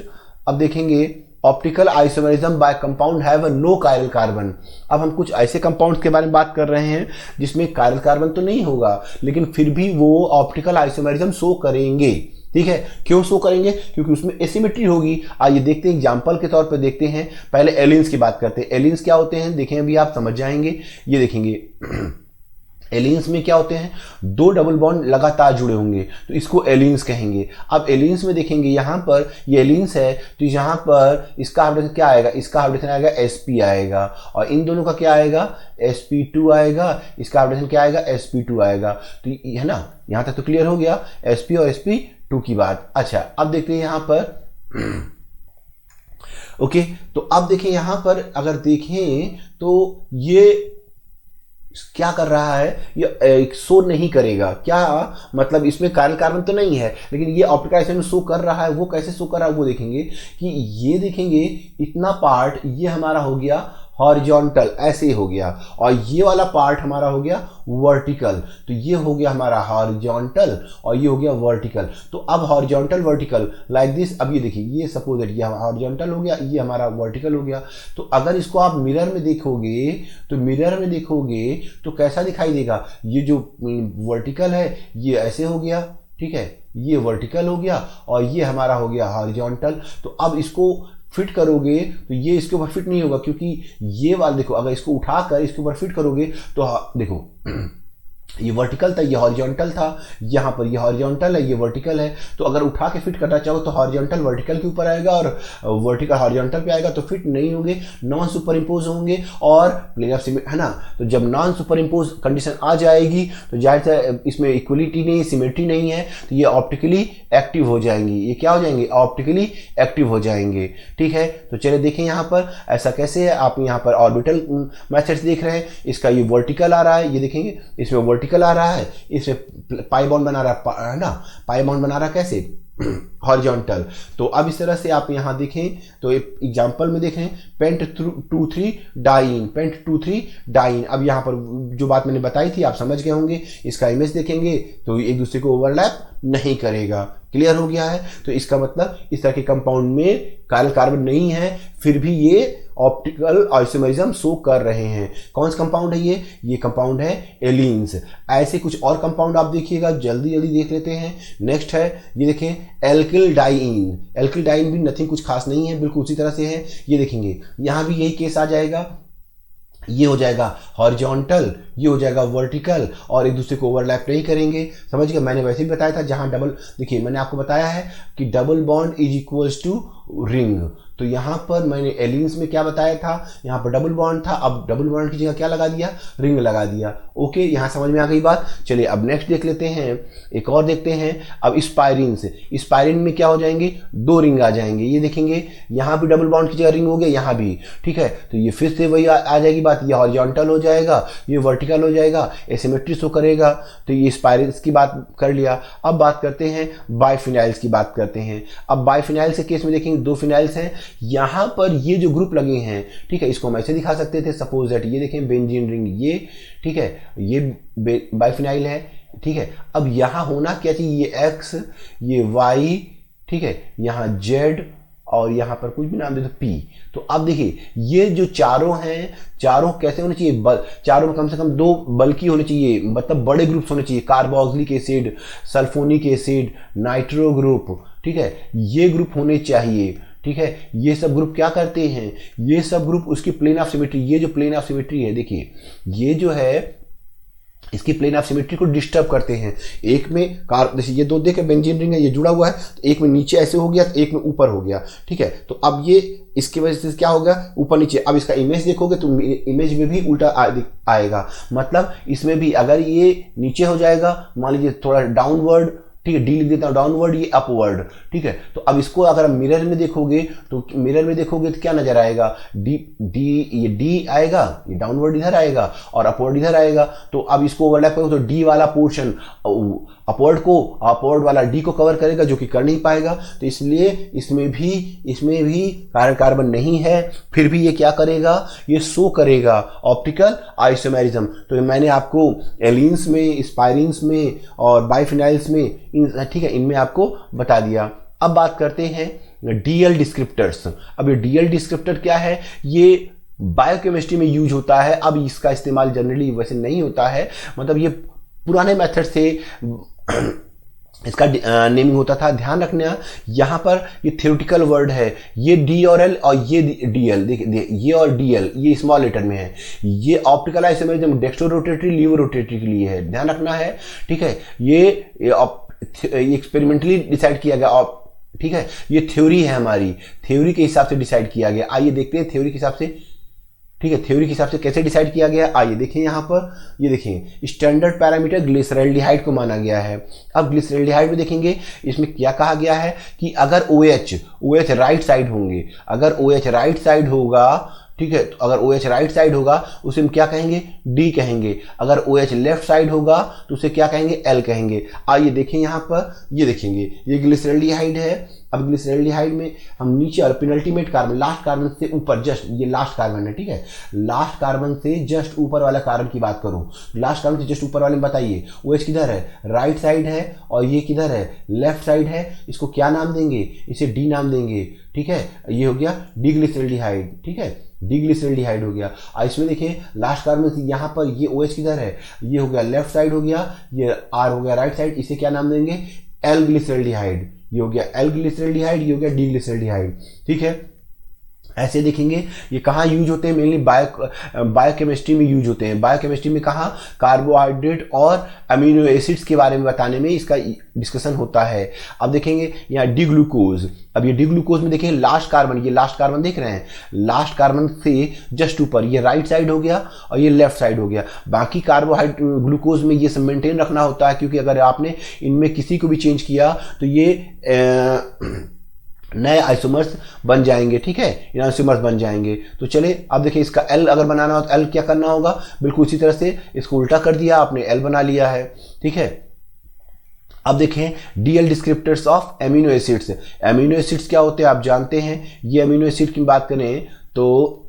अब देखेंगे optical isomerism by compound have no chiral carbon. अब हम कुछ ऐसे कंपाउंड्स के बारे में बात कर रहे हैं जिसमें कायरल कार्बन तो नहीं होगा, लेकिन फिर भी वो ऑप्टिकल आइसोमेरिज्म शो करेंगे। ठीक है, क्यों शो करेंगे, क्योंकि उसमें एसिमेट्री होगी। आइए देखते हैं, एग्जांपल के तौर पर देखते हैं। पहले एलिन्स की बात करते हैं। एलिन्स क्या होते हैं, देखें अभी आप समझ जाएंगे। ये देखेंगे एलियंस में क्या होते हैं, 2 डबल बॉन्ड लगातार जुड़े होंगे, तो इसको एलियंस कहेंगे। अब एलियंस में देखेंगे यहाँ पर ये एलियंस है, तो यहाँ पर इसका हाइड्रोजन क्या आएगा, इसका हाइड्रोजन आएगा sp आएगा, और इन दोनों का क्या आएगा, sp2 आएगा, इसका हाइड्रोजन क्या आएगा, sp2 आएगा। तो ये है ना, यहाँ तक तो क्लियर हो गया sp और sp2 की बात। अच्छा अब देखते हैं यहाँ पर ओके, तो अब देखें यहाँ पर अगर देखें तो ये क्या कर रहा है, ये शो नहीं करेगा। क्या मतलब, इसमें कायरल कार्बन तो नहीं है, लेकिन ये ऑप्टिकल आइसोमेरिज्म शो कर रहा है। वो कैसे शो कर रहा है वो देखेंगे कि ये देखेंगे इतना पार्ट ये हमारा हो गया हॉरिजॉन्टल, ऐसे हो गया, और ये वाला पार्ट हमारा हो गया वर्टिकल। तो ये हो गया हमारा हॉरिजॉन्टल और ये हो गया वर्टिकल। तो अब हॉरिजॉन्टल वर्टिकल लाइक दिस। अब ये देखिए, ये सपोज ये हॉरिजॉन्टल हो गया, ये हमारा वर्टिकल हो गया। तो अगर इसको आप मिरर में देखोगे तो कैसा दिखाई देगा, ये जो वर्टिकल है ये ऐसे हो गया, ठीक है, ये वर्टिकल हो गया और ये हमारा हो गया हॉरिजॉन्टल। तो अब इसको फिट करोगे तो ये इसके ऊपर फिट नहीं होगा, क्योंकि ये वाला देखो, अगर इसको उठाकर इसके ऊपर फिट करोगे तो देखो ये वर्टिकल था, ये हॉरिजॉन्टल था, यहाँ पर ये हॉरिजॉन्टल है, ये वर्टिकल है। तो अगर उठा के फिट करना चाहो तो हॉरिजॉन्टल वर्टिकल के ऊपर आएगा और वर्टिकल हॉरिजॉन्टल पे आएगा, तो फिट नहीं होंगे, नॉन सुपर इम्पोज होंगे और प्लेन ऑफ सिमेट्री, है ना। तो जब नॉन सुपर इम्पोज कंडीशन आ जाएगी तो जाहिर सा इसमें इक्वलिटी नहीं, सिमेट्री नहीं है, तो ये ऑप्टिकली एक्टिव हो जाएंगी। ये क्या हो जाएंगे? ऑप्टिकली एक्टिव हो जाएंगे। ठीक है, तो चलिए देखें यहाँ पर ऐसा कैसे है। आप यहाँ पर ऑर्बिटल मैथड्स देख रहे हैं, इसका ये वर्टिकल आ रहा है, ये देखेंगे इसमें वर्टिकल आ रहा है, इसमें पाई बॉन्ड बना रहा है ना, पाई बॉन्ड बना रहा कैसे? हॉरिजॉन्टल। तो अब इस तरह से आप यहाँ देखें तो एक एग्जांपल में देखें, पेंट 2,3 डाइन, पेंट 2,3 डाइन। अब यहाँ पर जो बात मैंने बताई थी आप समझ गए होंगे। इसका इमेज देखेंगे तो एक दूसरे को ओवरलैप नहीं करेगा। क्लियर हो गया है? तो इसका मतलब इस तरह के कंपाउंड में काइरल कार्बन नहीं है, फिर भी ये ऑप्टिकल आइसोमेरिज्म शो कर रहे हैं। कौन सा कंपाउंड है ये कंपाउंड है एलीन्स। ऐसे कुछ और कंपाउंड आप देखिएगा, जल्दी जल्दी देख लेते हैं। नेक्स्ट है ये देखें एल्किल डाइन। एल्किल डाइन भी नथिंग कुछ खास नहीं है, बिल्कुल उसी तरह से है। ये देखेंगे यहाँ भी यही केस आ जाएगा, ये हो जाएगा हॉरिजॉन्टल, ये हो जाएगा वर्टिकल और एक दूसरे को ओवरलैप नहीं करेंगे। समझ गए? मैंने वैसे भी बताया था जहां डबल, देखिए मैंने आपको बताया है कि double bond is equals to ring. तो यहाँ पर मैंने एलियंस में क्या बताया था, यहाँ पर डबल बॉन्ड था, अब डबल बॉन्ड की जगह क्या लगा दिया? रिंग लगा दिया। ओके, यहाँ समझ में आ गई बात। चलिए अब नेक्स्ट देख लेते हैं, एक और देखते हैं। अब स्पायरिन से, स्पायरिन में क्या हो जाएंगे? 2 रिंग आ जाएंगे। ये देखेंगे यहाँ भी डबल बॉन्ड की जगह रिंग हो गया, यहाँ भी। ठीक है, तो ये फिर से वही आ जाएगी बात, ये हॉरिजॉन्टल हो जाएगा, ये वर्टिकल हो जाएगा, एसिमेट्री शो करेगा। तो ये स्पायरिन की बात कर लिया। अब बात करते हैं बाइफिनाइल्स की बात करते हैं। अब बाइफिनाइल्स के केस में देखेंगे 2 फिनाइल्स हैं, यहां पर ये जो ग्रुप लगे हैं, ठीक है, इसको हम ऐसे दिखा सकते थे, सपोज दैट ये देखें बेंजीन रिंग, ये ठीक है, ये बाइफिनाइल है। ठीक है, अब यहां होना क्या चाहिए? ये एक्स, ये वाई, ठीक है, यहां जेड और यहां पर कुछ भी नाम दे दो पी। तो अब देखिए ये जो चारों हैं, चारों कैसे होने चाहिए? चारों में कम से कम 2 बल्कि होने चाहिए, मतलब बड़े ग्रुप्स होने चाहिए। Carboxylic acid, sulphonic acid, nitro group, ठीक है, ये ग्रुप होने चाहिए। ठीक है, ये सब ग्रुप क्या करते हैं? ये सब ग्रुप उसकी प्लेन ऑफ सिमेट्री, ये जो प्लेन ऑफ सिमेट्री है, देखिए ये जो है इसकी प्लेन ऑफ सिमेट्री को डिस्टर्ब करते हैं। एक में जैसे ये 2 देखे बेंजीन रिंग है, ये जुड़ा हुआ है, तो एक में नीचे ऐसे हो गया, तो एक में ऊपर हो गया। ठीक है, तो अब ये इसकी वजह से क्या होगा? ऊपर नीचे। अब इसका इमेज देखोगे तो इमेज में भी उल्टा आएगा, मतलब इसमें भी अगर ये नीचे हो जाएगा, मान लीजिए थोड़ा डाउनवर्ड, ठीक है, डी लिख देता हूं डाउनवर्ड, ये अपवर्ड। ठीक है, तो अब इसको अगर मिरर में देखोगे तो क्या नजर आएगा? ये डी आएगा, ये डाउनवर्ड इधर आएगा और अपवर्ड इधर आएगा। तो अब इसको ओवरलैप करो तो डी वाला पोर्शन अपवर्ड वाला डी को कवर करेगा, जो कि कर नहीं पाएगा। तो इसलिए इसमें भी कार्बन नहीं है, फिर भी ये क्या करेगा? ये शो करेगा ऑप्टिकल आइसोमेरिज्म। तो मैंने आपको एलिन्स में, स्पायरिन्स में और बाइफिनाइल्स में, ठीक है, इनमें आपको बता दिया। अब बात करते हैं डीएल डिस्क्रिप्टर्स। अब ये डीएल डिस्क्रिप्टर क्या है? ये बायोकेमिस्ट्री में यूज होता है। अब इसका इस्तेमाल जनरली वैसे नहीं होता है, मतलब ये पुराने मेथड से इसका नेमिंग होता था। ध्यान रखना यहाँ पर ये थ्योरेटिकल वर्ड है, ये डी और एल और ये डी एल, देखिए ये और डी एल ये स्मॉल लेटर में है। ये optical isomerism dextro rotatory, levo rotatory के लिए है, ध्यान रखना है। ठीक है, ये एक्सपेरिमेंटली डिसाइड किया गया। ठीक है, ये थ्योरी है हमारी, थ्योरी के हिसाब से डिसाइड किया गया। आइए देखते हैं थ्योरी के हिसाब से। ठीक है, थ्योरी के हिसाब से कैसे डिसाइड किया गया, आइए देखें। यहाँ पर ये देखें स्टैंडर्ड पैरामीटर ग्लिसरॉल्डिहाइड को माना गया है। अब ग्लिसरॉल्डिहाइड में देखेंगे इसमें क्या कहा गया है कि अगर OH राइट साइड होंगे, अगर OH राइट साइड होगा, ठीक है, तो अगर OH राइट साइड होगा उसे हम क्या कहेंगे? D कहेंगे। अगर OH लेफ्ट साइड होगा तो उसे क्या कहेंगे? L कहेंगे। आइए देखें यहाँ पर, ये देखेंगे ये ग्लिसरॉल्डिहाइड है। अब ग्लिसरॉल्डिहाइड में हम नीचे और पेनल्टीमेट कार्बन, लास्ट कार्बन से ऊपर, जस्ट ये लास्ट कार्बन है, ठीक है, लास्ट कार्बन से जस्ट ऊपर वाला कार्बन की बात करूं, लास्ट कार्बन से जस्ट ऊपर वाले में बताइए OH किधर है? राइट साइड है, और ये किधर है? लेफ्ट साइड है। इसको क्या नाम देंगे? इसे D नाम देंगे। ठीक है, ये हो गया डिग्लिसरॉल्डिहाइड। ठीक है, डिग्लिसरॉल्डिहाइड हो गया। और इसमें देखिए लास्ट कार्बन से यहाँ पर ये OH किधर है? ये हो गया लेफ्ट साइड हो गया, ये R हो गया राइट साइड, इसे क्या नाम देंगे? L glyceraldehyde. ये हो गया एल ग्लिसरॉल्डिहाइड, ये हो गया डी ग्लिसरॉल्डिहाइड। ठीक है, ऐसे देखेंगे ये कहाँ यूज होते हैं, मेनली बायोकेमिस्ट्री में यूज होते हैं। बायोकेमिस्ट्री में कहाँ, कार्बोहाइड्रेट और अमीनो एसिड्स के बारे में बताने में इसका डिस्कशन होता है। अब देखेंगे यहाँ डी ग्लूकोज। अब ये डी ग्लूकोज में देखें लास्ट कार्बन, ये लास्ट कार्बन देख रहे हैं, लास्ट कार्बन से जस्ट ऊपर ये राइट साइड हो गया और ये लेफ्ट साइड हो गया। बाकी कार्बोहाइड्रेट ग्लूकोज में ये सब मेंटेन रखना होता है, क्योंकि अगर आपने इनमें किसी को भी चेंज किया तो ये नए आइसोमर्स बन जाएंगे, ठीक है, इन आइसोमर्स बन जाएंगे। तो चले अब देखिए इसका एल अगर बनाना हो तो एल क्या करना होगा, बिल्कुल इसी तरह से इसको उल्टा कर दिया आपने, एल बना लिया है, ठीक है। अब देखें DL descriptors of amino acids. Amino acids क्या होते हैं आप जानते हैं, ये एमिनो एसिड की बात करें तो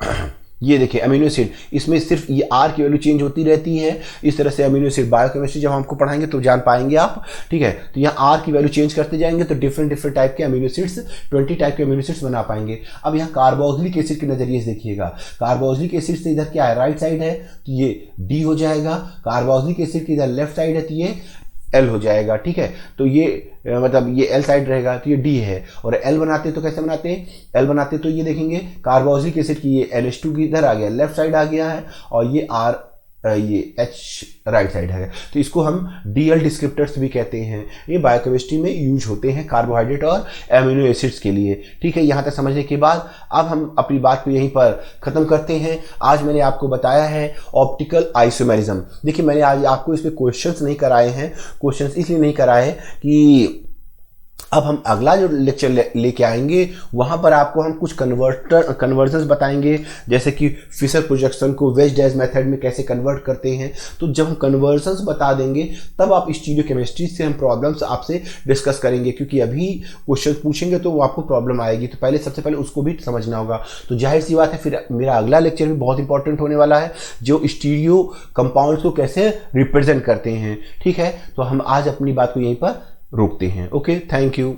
ये देखिए अमीनो एसिड, इसमें सिर्फ ये आर की वैल्यू चेंज होती रहती है। इस तरह से अमीनो एसिड बायोकेमिस्ट्री जब हमको पढ़ाएंगे तो जान पाएंगे आप, ठीक है। तो यहाँ आर की वैल्यू चेंज करते जाएंगे तो डिफरेंट टाइप के अमीनो एसिड्स 20 टाइप के अमीनो एसिड्स बना पाएंगे। अब यहाँ कार्बोक्सिलिक एसिड के नजरिए से देखिएगा, कार्बोक्सिलिक एसिड से इधर क्या है, राइट साइड है तो ये डी हो जाएगा, कार्बोक्सिलिक एसिड की इधर लेफ्ट साइड है तो ये एल हो जाएगा, ठीक है। तो ये मतलब ये एल साइड रहेगा तो ये डी है। और एल बनाते तो कैसे बनाते हैं, एल बनाते तो ये देखेंगे कार्बोक्सिलिक एसिड की ये NH2 की इधर आ गया, लेफ्ट साइड आ गया है, और ये आर ये H राइट साइड है। तो इसको हम डीएल डिस्क्रिप्टर्स भी कहते हैं। ये बायोकेमिस्ट्री में यूज होते हैं कार्बोहाइड्रेट और एमिनो एसिड्स के लिए, ठीक है। यहाँ तक समझने के बाद अब हम अपनी बात को यहीं पर ख़त्म करते हैं। आज मैंने आपको बताया है ऑप्टिकल आइसोमेरिज्म। देखिए मैंने आज आपको इस पर क्वेश्चंस नहीं कराए हैं, क्वेश्चंस इसलिए नहीं कराए कि अब हम अगला जो लेक्चर लेके आएंगे वहां पर आपको हम कुछ कन्वर्जन्स बताएंगे, जैसे कि फिशर प्रोजेक्शन को वेज डैश मेथड में कैसे कन्वर्ट करते हैं। तो जब हम कन्वर्जन्स बता देंगे तब आप स्टीरियोकेमिस्ट्री से हम प्रॉब्लम्स आपसे डिस्कस करेंगे, क्योंकि अभी क्वेश्चन पूछेंगे तो वो आपको प्रॉब्लम आएगी, तो पहले सबसे पहले उसको भी समझना होगा। तो जाहिर सी बात है फिर मेरा अगला लेक्चर भी बहुत इंपॉर्टेंट होने वाला है, जो स्टीरियो कंपाउंड्स को कैसे रिप्रेजेंट करते हैं, ठीक है। तो हम आज अपनी बात को यहीं पर रोकते हैं। Okay, thank you.